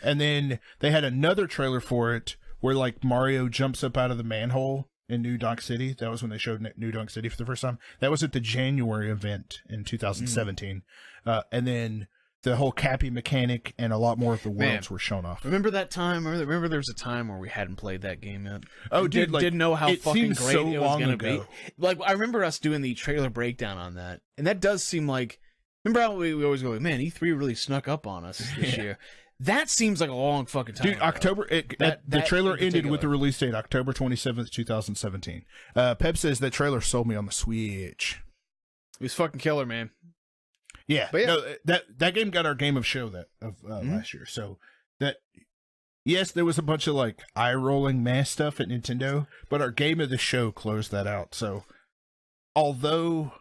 And then they had another trailer for it where like Mario jumps up out of the manhole in New Donk City. That was when they showed New Donk City for the first time. That was at the January event in 2017. And then the whole Cappy mechanic and a lot more of the worlds were shown off. Remember that time? Remember there was a time where we hadn't played that game yet? Oh, dude, didn't know how fucking great so it was going to be. Like, I remember us doing the trailer breakdown on that, and that does seem like... Remember how we always go, man, E3 really snuck up on us this year. That seems like a long fucking time. Dude, October... the trailer ended with the release date, October 27th, 2017. Pep says that trailer sold me on the Switch. It was fucking killer, man. Yeah, but no, that game got our game of show last year. So that, yes, there was a bunch of like eye rolling mass stuff at Nintendo, but our game of the show closed that out. So although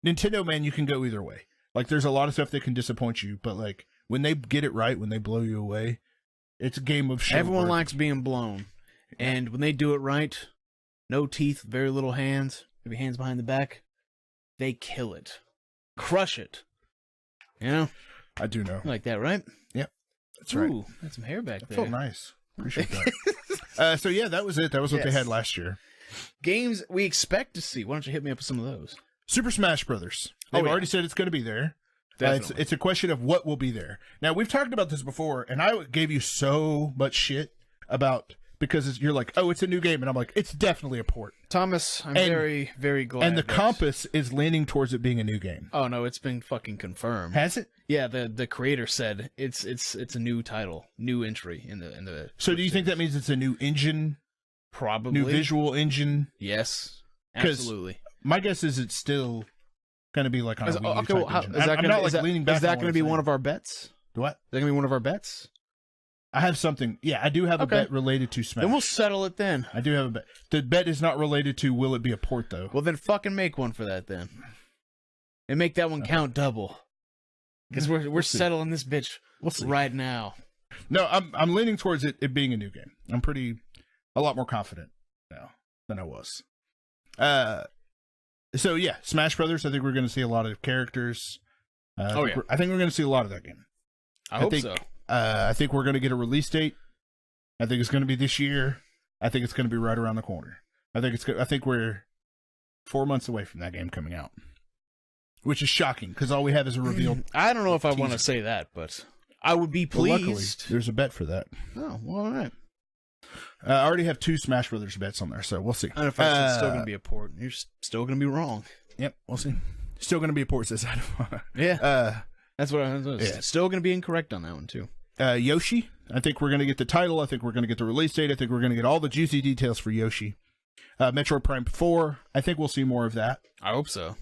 Nintendo, man, you can go either way. Like there's a lot of stuff that can disappoint you, but like when they get it right, when they blow you away, it's a game of show. Everyone likes being blown. And when they do it right, no teeth, very little hands, maybe hands behind the back, they kill it. Crush it. You know? I do know. You like that, right? Yep. That's right. Ooh, got some hair back That there. felt nice. Appreciate that. So yeah, that was it. That was what they had last year. Games we expect to see. Why don't you hit me up with some of those? Super Smash Brothers. They've already said it's going to be there. It's a question of what will be there. Now, we've talked about this before, and I gave you so much shit about, because you're like, oh, it's a new game, and I'm like, it's definitely a port. Thomas, I'm very, very glad. And the compass is leaning towards it being a new game. Oh no, it's been fucking confirmed. Has it? Yeah, the creator said it's a new title, new entry in the. So do you think that means it's a new engine? Probably. New visual engine? Yes, absolutely. My guess is it's still going to be like on a Wii U type engine. I'm not leaning back. Is that going to be one of our bets? What? Is that going to be one of our bets? I have something. Yeah, I do have a bet related to Smash. Then we'll settle it then. I do have a bet. The bet is not related to will it be a port, though. Well, then fucking make one for that then. And make that one count double. Because we're settling this bitch right now. No, I'm leaning towards it being a new game. I'm a lot more confident now than I was. So yeah, Smash Brothers. I think we're going to see a lot of characters. I think we're going to see a lot of that game. I hope so. I think we're going to get a release date. I think it's going to be this year. I think it's going to be right around the corner. I think we're 4 months away from that game coming out, which is shocking because all we have is a reveal. I don't know if I want to say that, but I would be pleased. Well, luckily, there's a bet for that. Oh, well, all right. I already have 2 Smash Brothers bets on there, so we'll see. And if it's still going to be a port, you're still going to be wrong. Yep, we'll see. Still going to be a port, says Adam. Yeah. That's what I was. Yeah. Still going to be incorrect on that one, too. Yoshi. I think we're going to get the title. I think we're going to get the release date. I think we're going to get all the juicy details for Yoshi. Metroid Prime 4. I think we'll see more of that. I hope so.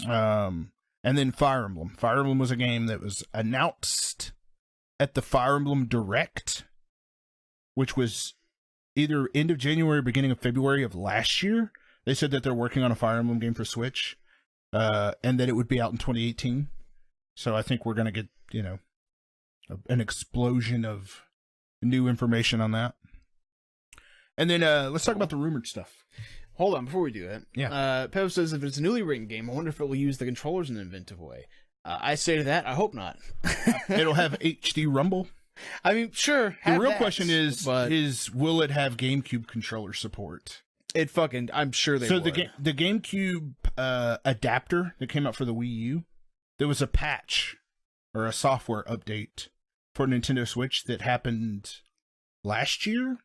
And then Fire Emblem. Fire Emblem was a game that was announced at the Fire Emblem Direct, which was either end of January or beginning of February of last year. They said that they're working on a Fire Emblem game for Switch, and that it would be out in 2018. So I think we're going to get, an explosion of new information on that. And then let's talk about the rumored stuff. Hold on, before we do that. Yeah. Pev says, if it's a newly written game, I wonder if it will use the controllers in an inventive way. I say to that, I hope not. It'll have HD Rumble. I mean, sure. The real question is will it have GameCube controller support? I'm sure they would. So the GameCube adapter that came out for the Wii U, there was a patch or a software update for Nintendo Switch that happened last year.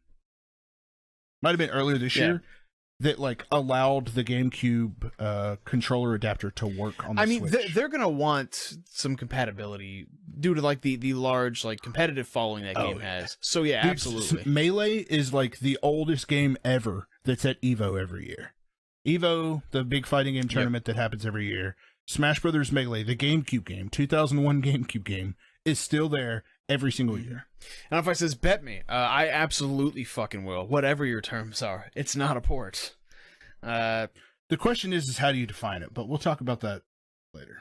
Might have been earlier this year. That allowed the GameCube controller adapter to work on the Switch. I mean, they're gonna want some compatibility due to the large competitive following that game has. So yeah, dude, absolutely. Melee is the oldest game ever that's at EVO every year. EVO, the big fighting game tournament that happens every year. Smash Brothers Melee, the GameCube game, 2001 GameCube game, is still there every single year. And if I says bet me, I absolutely fucking will. Whatever your terms are, it's not a port. The question is how do you define it? But we'll talk about that later.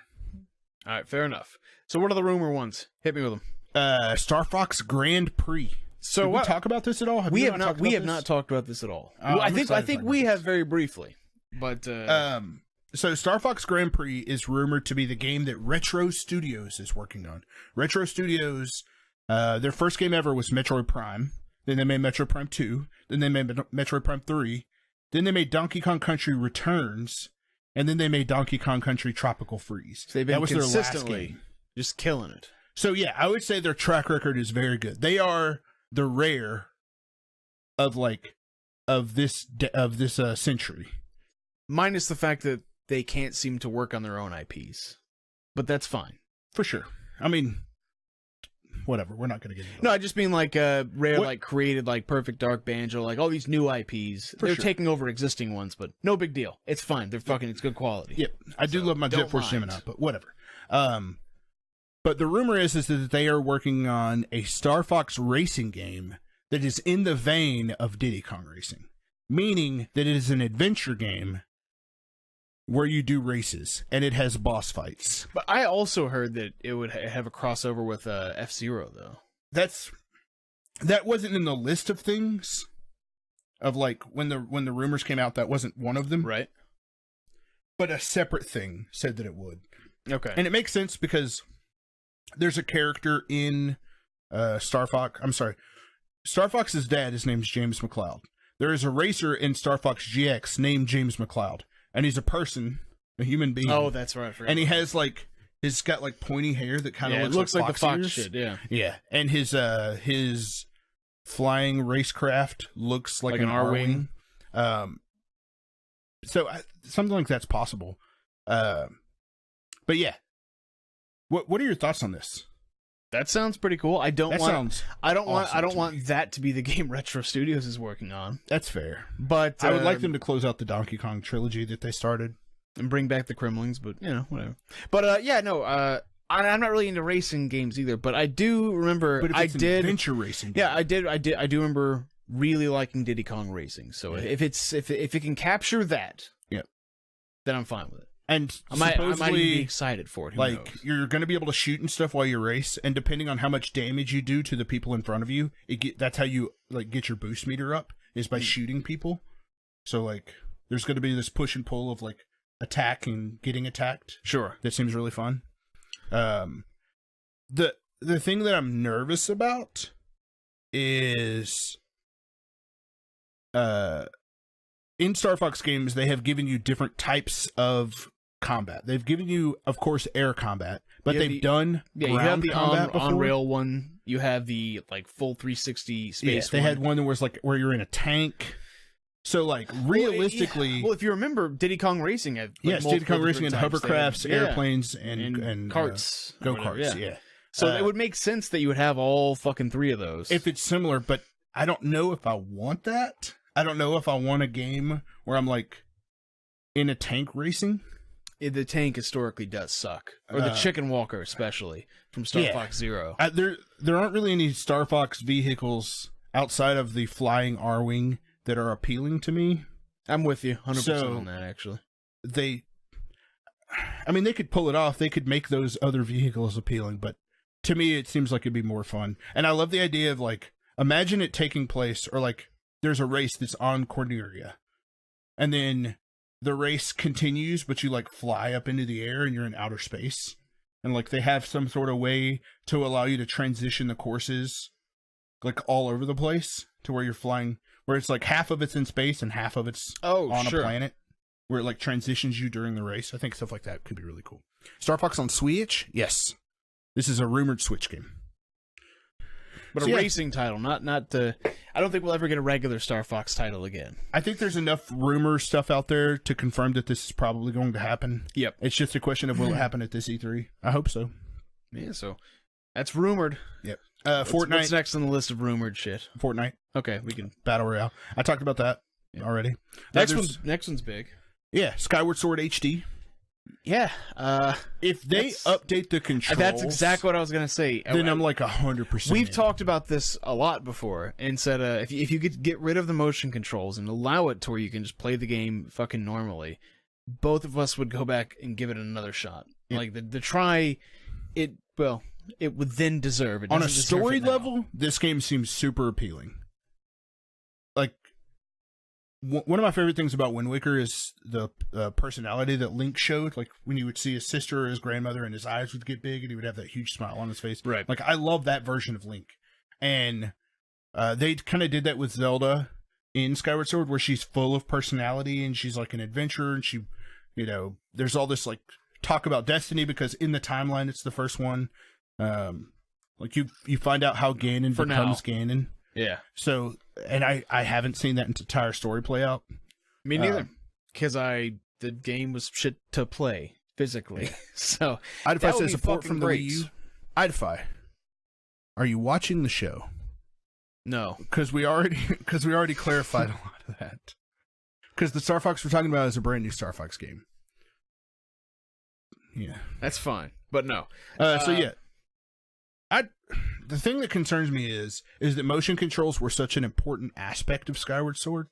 All right, fair enough. So what are the rumor ones? Hit me with them. Star Fox Grand Prix. So did we talk about this at all? We have not talked about this at all. I think we have very briefly, but so Star Fox Grand Prix is rumored to be the game that Retro Studios is working on. Retro Studios, their first game ever was Metroid Prime. Then they made Metroid Prime 2. Then they made Metroid Prime 3. Then they made Donkey Kong Country Returns. And then they made Donkey Kong Country Tropical Freeze. So they've been that was consistently their last game. Just killing it. So yeah, I would say their track record is very good. They are the Rare of this century. Minus the fact that they can't seem to work on their own IPs. But that's fine. For sure. I mean, whatever. We're not going to get into that. No, I just mean Rare created Perfect Dark Banjo, all these new IPs. They're taking over existing ones, but no big deal. It's fine. They're it's good quality. Yep. I do love my Jet Force Gemini, but whatever. But the rumor is that they are working on a Star Fox racing game that is in the vein of Diddy Kong Racing, meaning that it is an adventure game where you do races, and it has boss fights. But I also heard that it would have a crossover with F-Zero, though. That wasn't in the list of things. of like when the rumors came out that wasn't one of them, Right. but a separate thing said that it would. Okay. And it makes sense because there's a character in Star Fox. I'm sorry, Star Fox's dad. His name's James McCloud. There is a racer in Star Fox GX named James McCloud, and he's a person, a human being. Oh, that's right. I forgot. And he has like he's got like pointy hair that kind of looks like the Fox ears. shit. Yeah. Yeah, and his flying racecraft looks like an R-wing. So something like that's possible. But yeah, what are your thoughts on this? That sounds pretty cool. I don't want awesome that to be the game Retro Studios is working on. That's fair, But I would like them to close out the Donkey Kong trilogy that they started and bring back the Kremlings. But whatever. But I'm not really into racing games either. But I do remember But if it's an adventure racing game. Yeah, I do remember really liking Diddy Kong Racing. So if it can capture that, then I'm fine with it. And I might even supposedly, be excited for it. Who like, knows? you're going to be able to shoot and stuff while you race, and depending on how much damage you do to the people in front of you, that's how you like get your boost meter up, is by shooting people. So like, there's going to be this push and pull of like attack and getting attacked. Sure, that seems really fun. The thing that I'm nervous about is in Star Fox games, they have given you different types of combat. They've given you, of course, air combat, but they've done ground you have the combat before. on-rail one. You have the like full 360 space. They had one that was like where you're in a tank. So like realistically, well, if you remember, Diddy Kong Racing had Diddy Kong Racing had different hovercrafts, types. They had- airplanes, and carts, go-karts. Yeah. So it would make sense that you would have all fucking three of those. If it's similar, but I don't know if I want that. I don't know if I want a game where I'm like in a tank racing. The tank historically does suck, or the chicken walker especially from Star Fox Zero. There aren't really any Star Fox vehicles outside of the flying R-wing that are appealing to me. I'm with you 100% on that. Actually, they could pull it off. They could make those other vehicles appealing, but to me, it seems like it'd be more fun. And I love the idea of like, imagine it taking place, or like there's a race that's on Corneria, and then the race continues, but you like fly up into the air and you're in outer space. And like they have some sort of way to allow you to transition the courses like all over the place to where you're flying, where it's like half of it's in space and half of it's on a planet, where it like transitions you during the race. I think stuff like that could be really cool. Star Fox on Switch? Yes. This is a rumored Switch game. But a racing title, not the. I don't think we'll ever get a regular Star Fox title again. I think there's enough rumor stuff out there to confirm that this is probably going to happen. Yep. It's just a question of will it happen at this E3. I hope so. Yeah, so that's rumored. Yep. Fortnite. Fortnite. What's next on the list of rumored shit? Fortnite. Okay, we can. Battle Royale. I talked about that already. Next one's big. Yeah, Skyward Sword HD. Yeah. If they update the controls, that's exactly what I was gonna say. Then I'm like 100%. We've talked about this a lot before, and said if you could get rid of the motion controls and allow it to where you can just play the game fucking normally, both of us would go back and give it another shot. Yeah. Like the try, it would then deserve it. On a story level, this game seems super appealing. Like, one of my favorite things about Wind Waker is the personality that Link showed. Like, when you would see his sister or his grandmother and his eyes would get big and he would have that huge smile on his face. Right. Like, I love that version of Link. And they kind of did that with Zelda in Skyward Sword, where she's full of personality and she's like an adventurer, and she, there's all this like talk about destiny because in the timeline it's the first one. Like you find out how Ganon becomes Ganon. Yeah. So, and I haven't seen that entire story play out. Me neither. Because the game was shit to play physically. So IDFI says support from the Wii U. IDFI, are you watching the show? No, because we already clarified a lot of that. Because the Star Fox we're talking about is a brand new Star Fox game. Yeah, that's fine, but no. So yeah, the thing that concerns me is that motion controls were such an important aspect of Skyward Sword.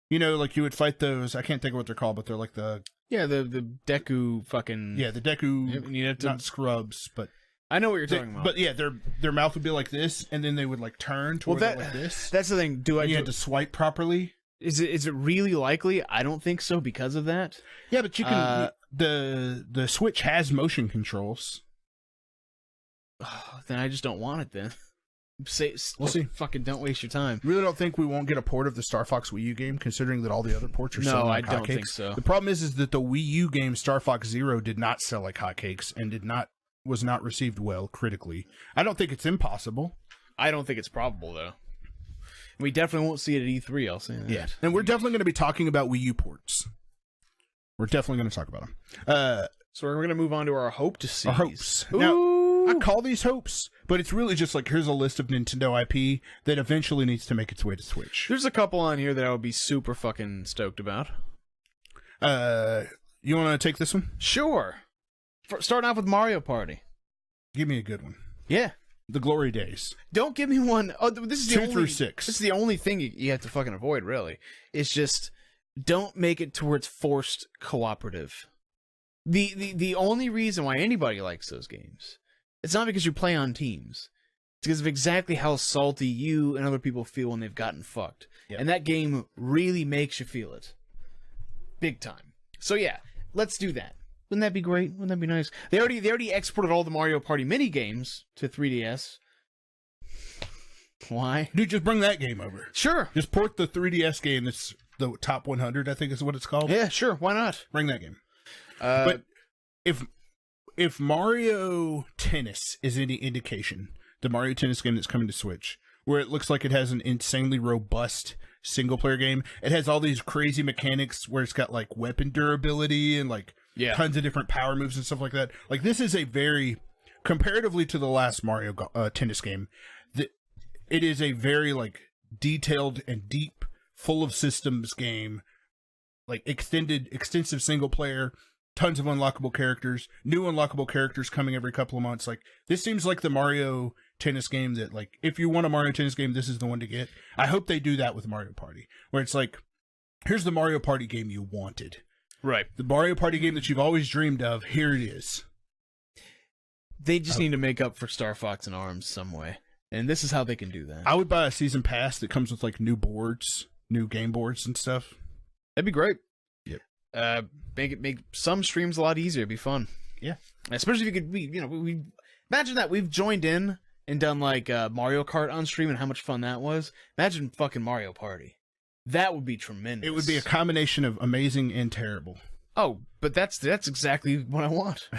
Like you would fight those. I can't think of what they're called, but they're like the Deku fucking the Deku. You have to, not scrubs, but I know what you're talking about. But yeah, their mouth would be like this, and then they would like turn to like this. That's the thing. You had to swipe properly? Is it really likely? I don't think so because of that. Yeah, but you can. The Switch has motion controls. Then I just don't want it. Then we'll see. Fucking don't waste your time. Really don't think we won't get a port of the Star Fox Wii U game, considering that all the other ports are selling like hotcakes. No, I don't think so. The problem is that the Wii U game Star Fox Zero did not sell like hotcakes and was not received well critically. I don't think it's impossible. I don't think it's probable though. We definitely won't see it at E3. I'll say that. Yeah, and we're definitely going to be talking about Wii U ports. We're definitely going to talk about them. So we're going to move on to our hope to see. Our hopes. Now, I call these hopes, but it's really just like, here's a list of Nintendo IP that eventually needs to make its way to Switch. There's a couple on here that I would be super fucking stoked about. You want to take this one? Sure. Starting off with Mario Party. Give me a good one. Yeah. The Glory Days. Don't give me one. Oh, this is 2 through 6. This is the only thing you have to fucking avoid, really. It's just, don't make it towards forced cooperative. The only reason why anybody likes those games, it's not because you play on teams. It's because of exactly how salty you and other people feel when they've gotten fucked. Yep. And that game really makes you feel it. Big time. So yeah, let's do that. Wouldn't that be great? Wouldn't that be nice? They already exported all the Mario Party mini games to 3DS. Why? Dude, just bring that game over. Sure. Just port the 3DS game that's the top 100, I think is what it's called. Yeah, sure. Why not? Bring that game. But if Mario Tennis is any indication, the Mario Tennis game that's coming to Switch, where it looks like it has an insanely robust single-player game, it has all these crazy mechanics where it's got like weapon durability and like tons of different power moves and stuff like that. Like, this is a very, comparatively to the last Mario Tennis game, it is a very like detailed and deep, full of systems game, like extensive single-player. Tons of unlockable characters, new unlockable characters coming every couple of months. Like, this seems like the Mario Tennis game that, like, if you want a Mario Tennis game, this is the one to get. I hope they do that with Mario Party, where it's like, here's the Mario Party game you wanted. Right. The Mario Party game that you've always dreamed of, here it is. They just need to make up for Star Fox and ARMS some way. And this is how they can do that. I would buy a season pass that comes with, like, new boards, new game boards and stuff. That'd be great. Yep. Make some streams a lot easier. It'd be fun. Yeah. Especially if you could we imagine that we've joined in and done like Mario Kart on stream and how much fun that was. Imagine fucking Mario Party. That would be tremendous. It would be a combination of amazing and terrible. Oh, but that's exactly what I want.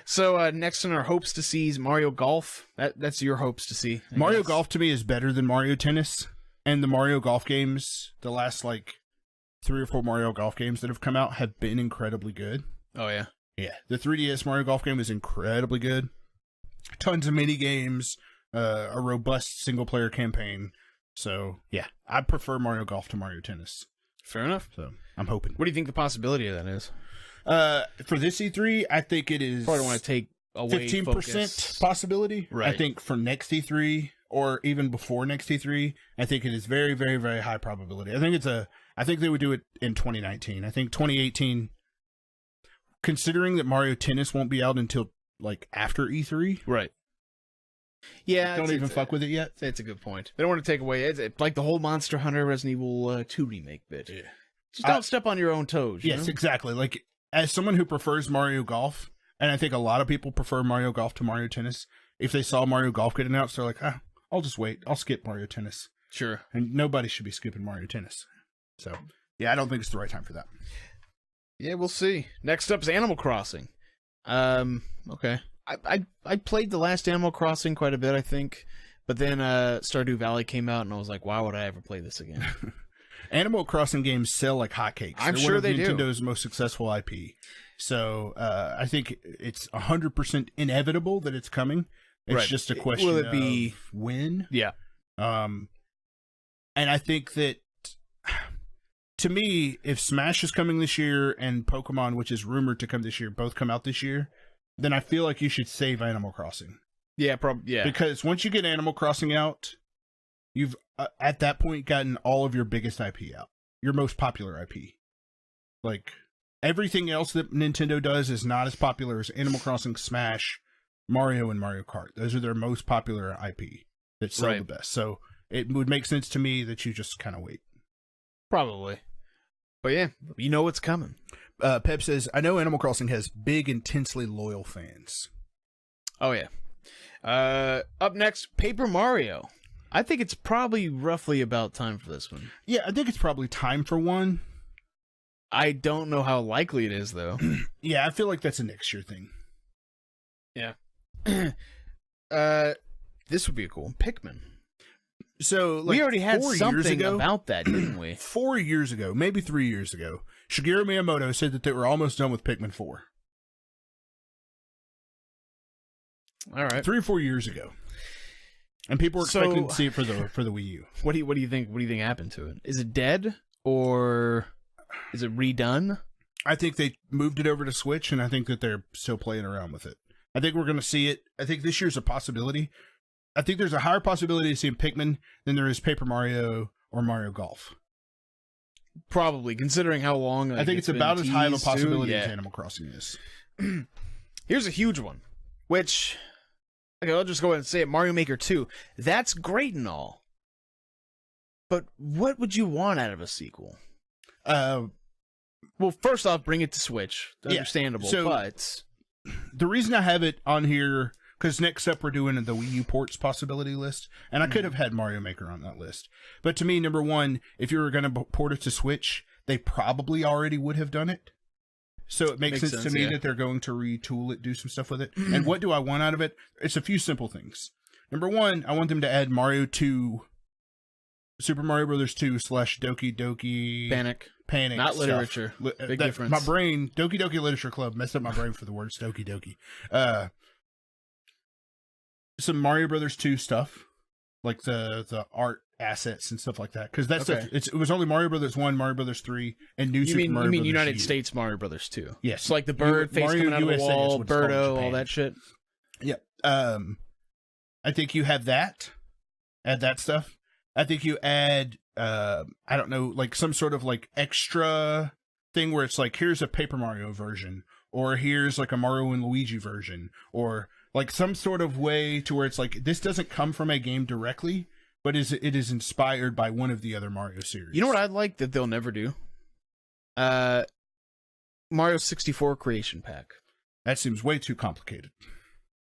So next on our hopes to see is Mario Golf. That's your hopes to see. Mario Golf to me is better than Mario Tennis, and the Mario Golf games, the last like 3 or 4 Mario Golf games that have come out have been incredibly good. Oh, yeah? Yeah. The 3DS Mario Golf game is incredibly good. Tons of mini games, a robust single-player campaign. So, yeah. I prefer Mario Golf to Mario Tennis. Fair enough. So, I'm hoping. What do you think the possibility of that is? For this E3, I think it is... Probably want to take away 15% focus. Possibility. Right. I think for next E3, or even before next E3, I think it is very, very, very high probability. I think they would do it in 2019. I think 2018, considering that Mario Tennis won't be out until like after E3. Right. Yeah. Don't even fuck with it yet. It's a good point. They don't want to take away. It's like the whole Monster Hunter Resident Evil 2 remake bit. Yeah. Just don't step on your own toes. Yes, exactly. Like, as someone who prefers Mario Golf, and I think a lot of people prefer Mario Golf to Mario Tennis, if they saw Mario Golf get announced, they're like, I'll just wait. I'll skip Mario Tennis. Sure. And nobody should be skipping Mario Tennis. So, yeah, I don't think it's the right time for that. Yeah, we'll see. Next up is Animal Crossing. Okay. I played the last Animal Crossing quite a bit, I think. But then Stardew Valley came out, and I was like, why would I ever play this again? Animal Crossing games sell like hotcakes. I'm sure they do. Nintendo's most successful IP. So, I think it's 100% inevitable that it's coming. It's just a question of when. Yeah. And I think that, to me, if Smash is coming this year and Pokemon, which is rumored to come this year, both come out this year, then I feel like you should save Animal Crossing. Yeah, probably. Yeah. Because once you get Animal Crossing out, you've at that point gotten all of your biggest IP out, your most popular IP. Like, everything else that Nintendo does is not as popular as Animal Crossing, Smash, Mario and Mario Kart. Those are their most popular IP that sell the best. So it would make sense to me that you just kind of wait. Probably. But yeah, you know what's coming. Pep says, I know Animal Crossing has big, intensely loyal fans. Oh, yeah. Up next, Paper Mario. I think it's probably roughly about time for this one. Yeah, I think it's probably time for one. I don't know how likely it is, though. Yeah, I feel like that's a next year thing. Yeah. This would be a cool one. Pikmin. So, like, we already had 4 something years ago, about that, didn't we? 4 years ago, maybe 3 years ago, Shigeru Miyamoto said that they were almost done with Pikmin 4. All right. 3 or 4 years ago. And people were expecting to see it for the Wii U. What do you think? What do you think happened to it? Is it dead or is it redone? I think they moved it over to Switch, and I think that they're still playing around with it. I think we're going to see it. I think this year's a possibility. I think there's a higher possibility of seeing Pikmin than there is Paper Mario or Mario Golf. Probably, considering how long. I think it's about as high of a possibility as Animal Crossing is. Here's a huge one, which, okay, I'll just go ahead and say it. Mario Maker 2. That's great and all. But what would you want out of a sequel? Well, first off, bring it to Switch. Understandable, but the reason I have it on here, because next up we're doing the Wii U ports possibility list, and I could have had Mario Maker on that list. But to me, number one, if you were going to port it to Switch, they probably already would have done it. So it makes sense to me that they're going to retool it, do some stuff with it. And what do I want out of it? It's a few simple things. Number one, I want them to add Mario 2, Super Mario Brothers 2 / Doki Doki Panic, not stuff. Literature. Big difference. My brain, Doki Doki Literature Club messed up my brain for the words Doki Doki. Some Mario Brothers 2 stuff, like the art assets and stuff like that, because that's it was only Mario Brothers 1, Mario Brothers 3, and New Super Mario Brothers. You mean United States Mario Brothers 2? Yes, it's like the bird face Mario coming out USA of the wall, Birdo, all that shit. Yep. I think you have that. Add that stuff. I think you add, I don't know, like some sort of like extra thing where it's like, here's a Paper Mario version, or here's like a Mario and Luigi version, or like some sort of way to where it's like, this doesn't come from a game directly, but it is inspired by one of the other Mario series. You know what I'd like that they'll never do? Mario 64 Creation Pack. That seems way too complicated.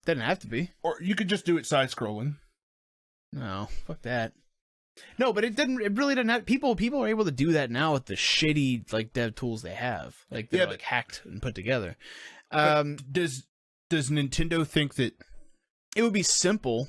Doesn't have to be. Or you could just do it side-scrolling. No, fuck that. No, but it really didn't have... People are able to do that now with the shitty, like, dev tools they have. Like, they're, like, hacked and put together. Does Nintendo think that... It would be simple.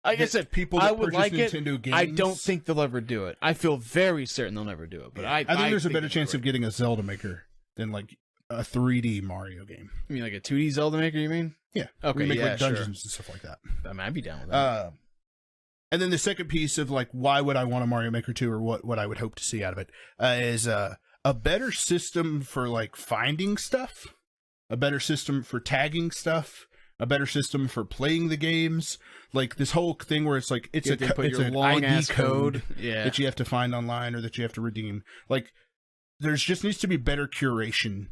Like I said, people I that would purchase like Nintendo it. games... I don't think they'll ever do it. I feel very certain they'll never do it. But I think there's a better chance of getting a Zelda Maker than, like, a 3D Mario game. You mean like a 2D Zelda Maker, you mean? Yeah. Okay, make like dungeons and stuff like that. I might be down with that. And then the second piece of like, why would I want a Mario Maker 2, or what I would hope to see out of it, is a better system for like finding stuff, a better system for tagging stuff, a better system for playing the games. Like this whole thing where it's like, it's a long ass code that you have to find online or that you have to redeem. Like there's just needs to be better curation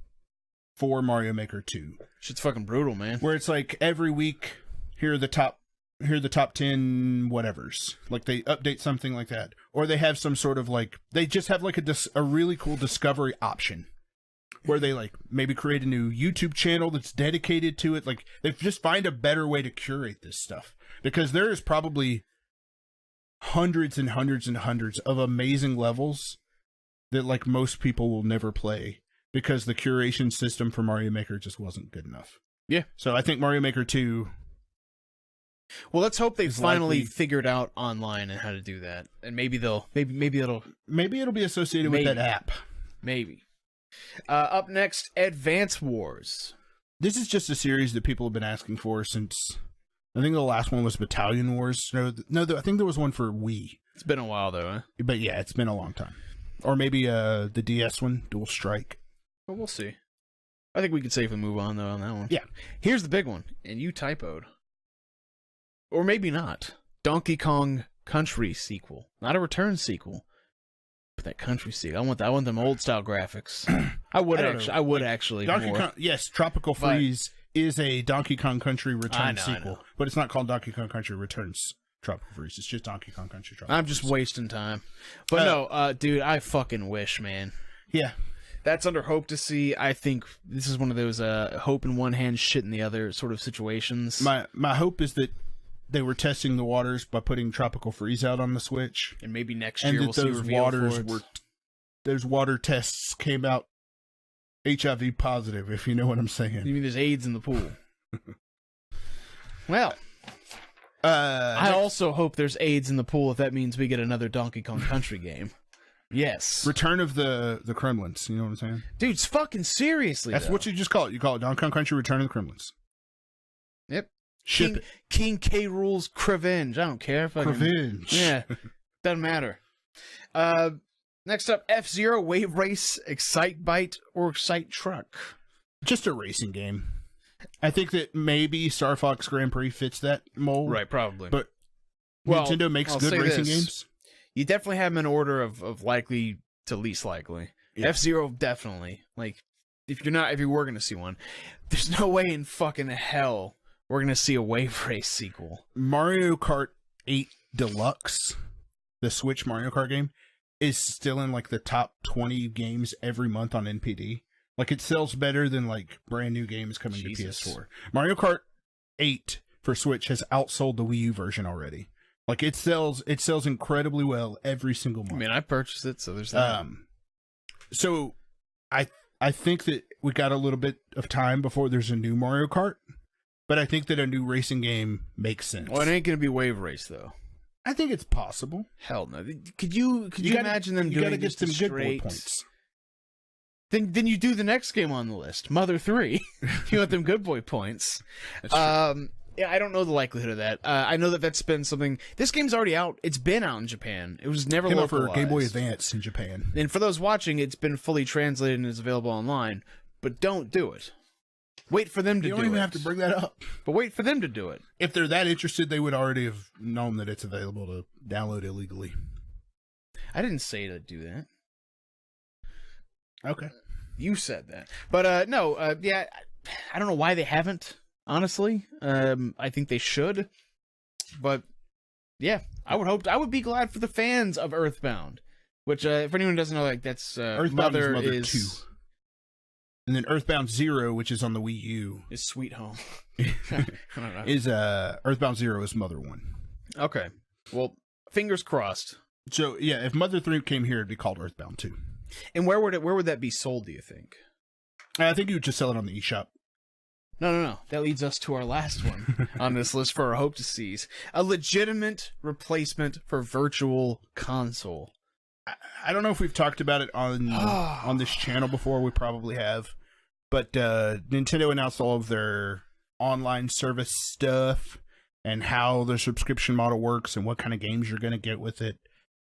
for Mario Maker 2. Shit's fucking brutal, man. Where it's like every week, here are the top 10 whatevers. Like they update something like that. Or they have some sort of like, they just have like a really cool discovery option where they like maybe create a new YouTube channel that's dedicated to it. Like they just find a better way to curate this stuff, because there is probably hundreds and hundreds and hundreds of amazing levels that like most people will never play, because the curation system for Mario Maker just wasn't good enough. Yeah. So I think Mario Maker 2... Well, let's hope they finally figured out online and how to do that. And maybe it'll be associated with that app. Maybe. Up next, Advance Wars. This is just a series that people have been asking for since... I think the last one was Battalion Wars. No, I think there was one for Wii. It's been a while, though, huh? But yeah, it's been a long time. Or maybe the DS one, Dual Strike. Well, we'll see. I think we could safely move on, though, on that one. Yeah. Here's the big one, and you typoed. Or maybe not. Donkey Kong Country sequel. Not a return sequel, but that country sequel. I want them old style graphics. I would actually Donkey more. Kong, yes, Tropical Freeze is a Donkey Kong Country Returns I sequel, know. but it's not called Donkey Kong Country Returns Tropical Freeze. It's just Donkey Kong Country Tropical I'm just Freeze. wasting time. But no, dude, I fucking wish, man. Yeah. That's under hope to see. I think this is one of those hope in one hand, shit in the other sort of situations. My hope is that they were testing the waters by putting Tropical Freeze out on the Switch, And maybe next and year that we'll see those reveal waters for it. were those water tests came out HIV positive. If you know what I'm saying. You mean there's AIDS in the pool? Well, I I also hope there's AIDS in the pool if that means we get another Donkey Kong Country game. Yes. Return of the Kremlins. You know what I'm saying? Dude, fucking seriously, That's though. what you just call it. You call it Donkey Kong Country Return of the Kremlins. Yep. Ship it. King K. Rules Crevenge. I don't care. Fucking, Revenge. Yeah. Doesn't matter. Next up, F-Zero, Wave Race, Excite Bite, or Excite Truck. Just a racing game. I think that maybe Star Fox Grand Prix fits that mold. Right, probably. But Well, Nintendo makes I'll good say racing this. games. You definitely have them in order of likely to least likely. Yeah. F-Zero, definitely. Like, if you were going to see one, there's no way in fucking hell we're going to see a Wave Race sequel. Mario Kart 8 Deluxe, the Switch Mario Kart game, is still in like the top 20 games every month on NPD. Like, it sells better than like brand new games coming Jesus. to PS4. Mario Kart 8 for Switch has outsold the Wii U version already. Like, it sells incredibly well every single month. I mean, I purchased it, so there's that. So I think that we got a little bit of time before there's a new Mario Kart, but I think that a new racing game makes sense. Well, it ain't going to be Wave Race, though. I think it's possible. Hell no. Could you gotta- imagine them You doing got to get just some a good boy straight... points. Then you do the next game on the list, Mother 3. You want them good boy points. That's true. Yeah, I don't know the likelihood of that. I know that that's been something... This game's already out. It's been out in Japan. It was never Came out localized. for Game Boy Advance in Japan. And for those watching, it's been fully translated and is available online. But don't do it. Wait for them to You do don't even it. have to bring that up. But wait for them to do it. If they're that interested, they would already have known that it's available to download illegally. I didn't say to do that. Okay. You said that. But no, yeah, I don't know why they haven't, honestly. I think they should. But yeah, I would be glad for the fans of Earthbound. Which, if anyone doesn't know, like, that's Earthbound is Mother is 2. And then Earthbound 0, which is on the Wii U, is Sweet Home. I don't know. is Earthbound 0 is Mother 1. Okay. Well, fingers crossed. So yeah, if Mother 3 came here, it'd be called Earthbound 2. And where would that be sold, do you think? I think you would just sell it on the eShop. No. That leads us to our last one on this list for our hope to seize. A legitimate replacement for Virtual Console. I don't know if we've talked about it on this channel before. We probably have. But Nintendo announced all of their online service stuff and how their subscription model works and what kind of games you're going to get with it.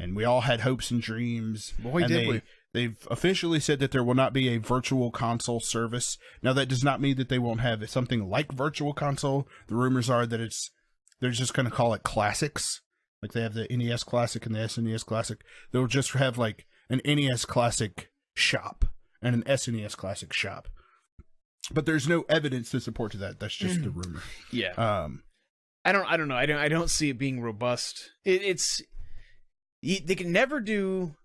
And we all had hopes and dreams. Boy, and did we. They've officially said that there will not be a Virtual Console service. Now, that does not mean that they won't have something like Virtual Console. The rumors are that they're just going to call it Classics. Like they have the NES Classic and the SNES Classic. They'll just have like an NES Classic shop and an SNES Classic shop. But there's no evidence to support to that. That's just the rumor. Yeah. I don't know. I don't see it being robust. They can never do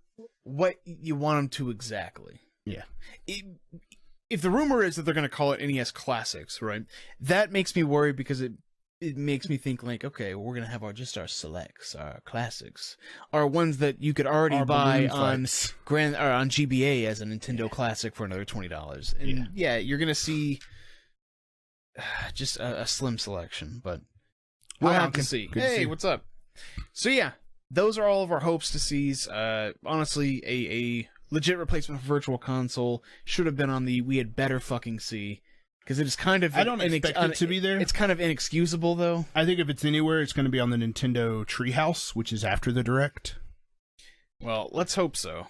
what you want them to exactly. Yeah. If the rumor is that they're going to call it NES Classics, right? That makes me worry because it makes me think like, okay, we're going to have our selects, our classics, our ones that you could already buy on on GBA as a Nintendo Classic for another $20. And yeah you're going to see just a slim selection, but we'll have to see. Hey, what's up? So yeah, those are all of our hopes to seize. Honestly, a legit replacement for Virtual Console should have been on the we had better fucking see. Because it is kind of... I don't expect it to be there. It's kind of inexcusable, though. I think if it's anywhere, it's going to be on the Nintendo Treehouse, which is after the Direct. Well, let's hope so.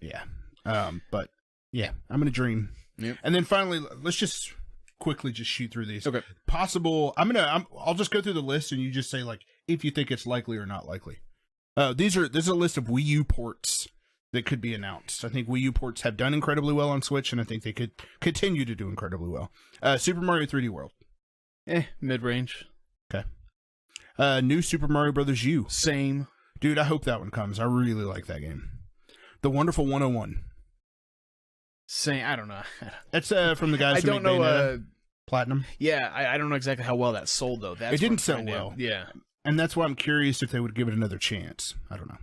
Yeah. But, yeah, I'm going to dream. Yep. And then finally, let's just quickly just shoot through these. Okay. Possible... I'll just go through the list, and you just say, like, if you think it's likely or not likely. This is a list of Wii U ports that could be announced. I think Wii U ports have done incredibly well on Switch, and I think they could continue to do incredibly well. Super Mario 3D World. Mid-range. Okay. New Super Mario Brothers U. Same. Dude, I hope that one comes. I really like that game. The Wonderful 101. Same. I don't know. That's from the guys who I don't make know. Bayonetta. Platinum. Yeah, I don't know exactly how well that sold, though. That's it didn't sell well. Yeah. And that's why I'm curious if they would give it another chance. I don't know.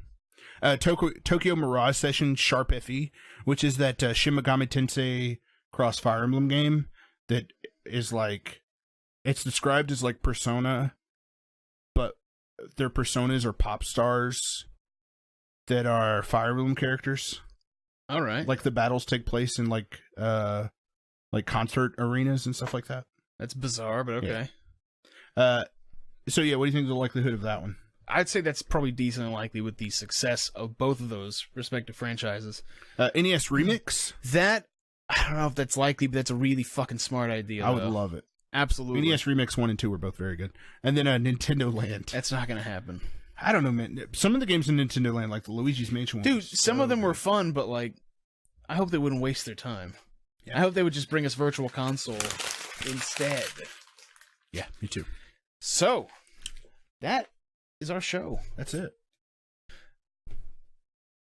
Tokyo Mirage Session Sharp FE, which is that Shin Megami Tensei cross Fire Emblem game that is like, it's described as like Persona, but their personas are pop stars that are Fire Emblem characters. All right. Like the battles take place in like concert arenas and stuff like that. That's bizarre, but okay. Yeah. So yeah, what do you think of the likelihood of that one? I'd say that's probably decently likely with the success of both of those respective franchises. NES Remix? That, I don't know if that's likely, but that's a really fucking smart idea. I would love it. Absolutely. NES Remix 1 and 2 were both very good. And then Nintendo Land. That's not going to happen. I don't know, man. Some of the games in Nintendo Land, like the Luigi's Mansion one. Dude, some of them were fun, but like, I hope they wouldn't waste their time. Yeah. I hope they would just bring us Virtual Console instead. Yeah, me too. So, that is our show. That's it.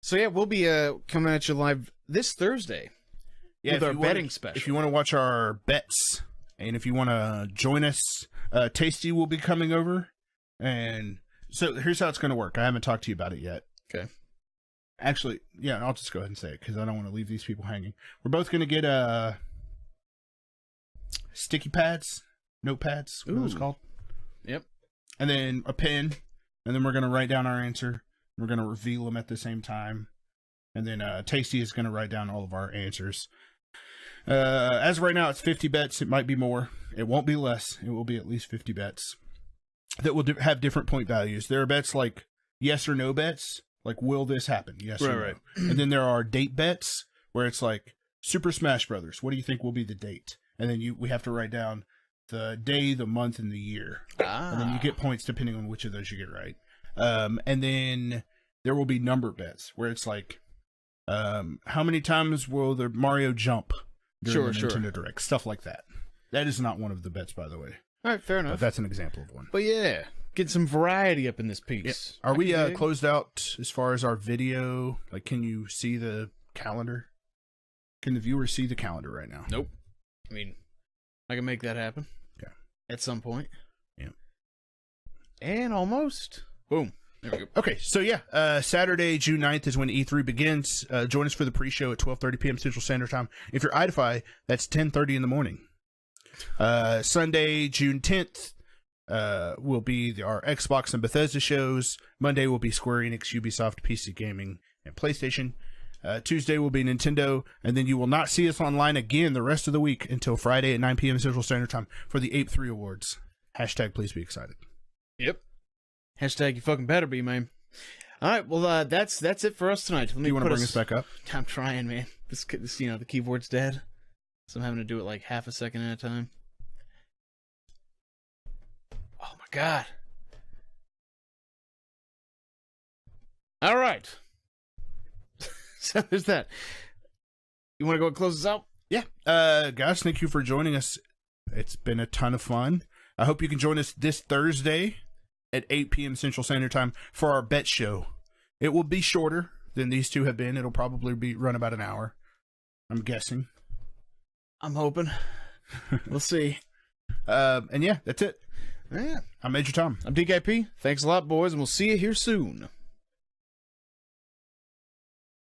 So yeah, we'll be coming at you live this Thursday with our betting special. If you want to watch our bets, and if you want to join us, Tasty will be coming over. And so here's how it's going to work. I haven't talked to you about it yet. Okay. Actually, yeah, I'll just go ahead and say it because I don't want to leave these people hanging. We're both going to get sticky pads, notepads, what it's called. Yep. And then a pen, and then we're going to write down our answer. We're going to reveal them at the same time. And then Tasty is going to write down all of our answers. As of right now, it's 50 bets. It might be more. It won't be less. It will be at least 50 bets that will have different point values. There are bets like yes or no bets. Like, will this happen? Yes or no. Right. And then there are date bets where it's like Super Smash Brothers. What do you think will be the date? And then we have to write down the day, the month, and the year. And then you get points depending on which of those you get right. And then there will be number bets where it's like, how many times will the Mario jump during the Nintendo Direct? Stuff like that. That is not one of the bets, by the way. All right, fair enough. But that's an example of one. But yeah, get some variety up in this piece. Yeah. Are we closed out as far as our video? Like, can you see the calendar? Can the viewer see the calendar right now? Nope. I mean, I can make that happen. Yeah. At some point. Yeah. And almost. Boom. There we go. Okay, so yeah, Saturday, June 9th is when E3 begins. Join us for the pre-show at 12:30 p.m. Central Standard Time. If you're IDFI, that's 10:30 in the morning. Sunday, June 10th, will be our Xbox and Bethesda shows. Monday will be Square Enix, Ubisoft, PC Gaming, and PlayStation. Tuesday will be Nintendo, and then you will not see us online again the rest of the week until Friday at 9 p.m. Central Standard Time for the Ape 3 Awards. # please be excited. Yep. # you fucking better be, man. All right, well, that's it for us tonight. Do you want to bring us back up? I'm trying, man. This, the keyboard's dead, so I'm having to do it like half a second at a time. Oh my god! All right, so there's that. You want to go and close this out? Yeah, guys, thank you for joining us. It's been a ton of fun. I hope you can join us this Thursday at 8 p.m. Central Standard Time for our bet show. It will be shorter than these two have been. It'll probably run about an hour, I'm guessing. I'm hoping. We'll see. And yeah, that's it. Yeah. I'm Major Tom. I'm DKP. Thanks a lot, boys, and we'll see you here soon.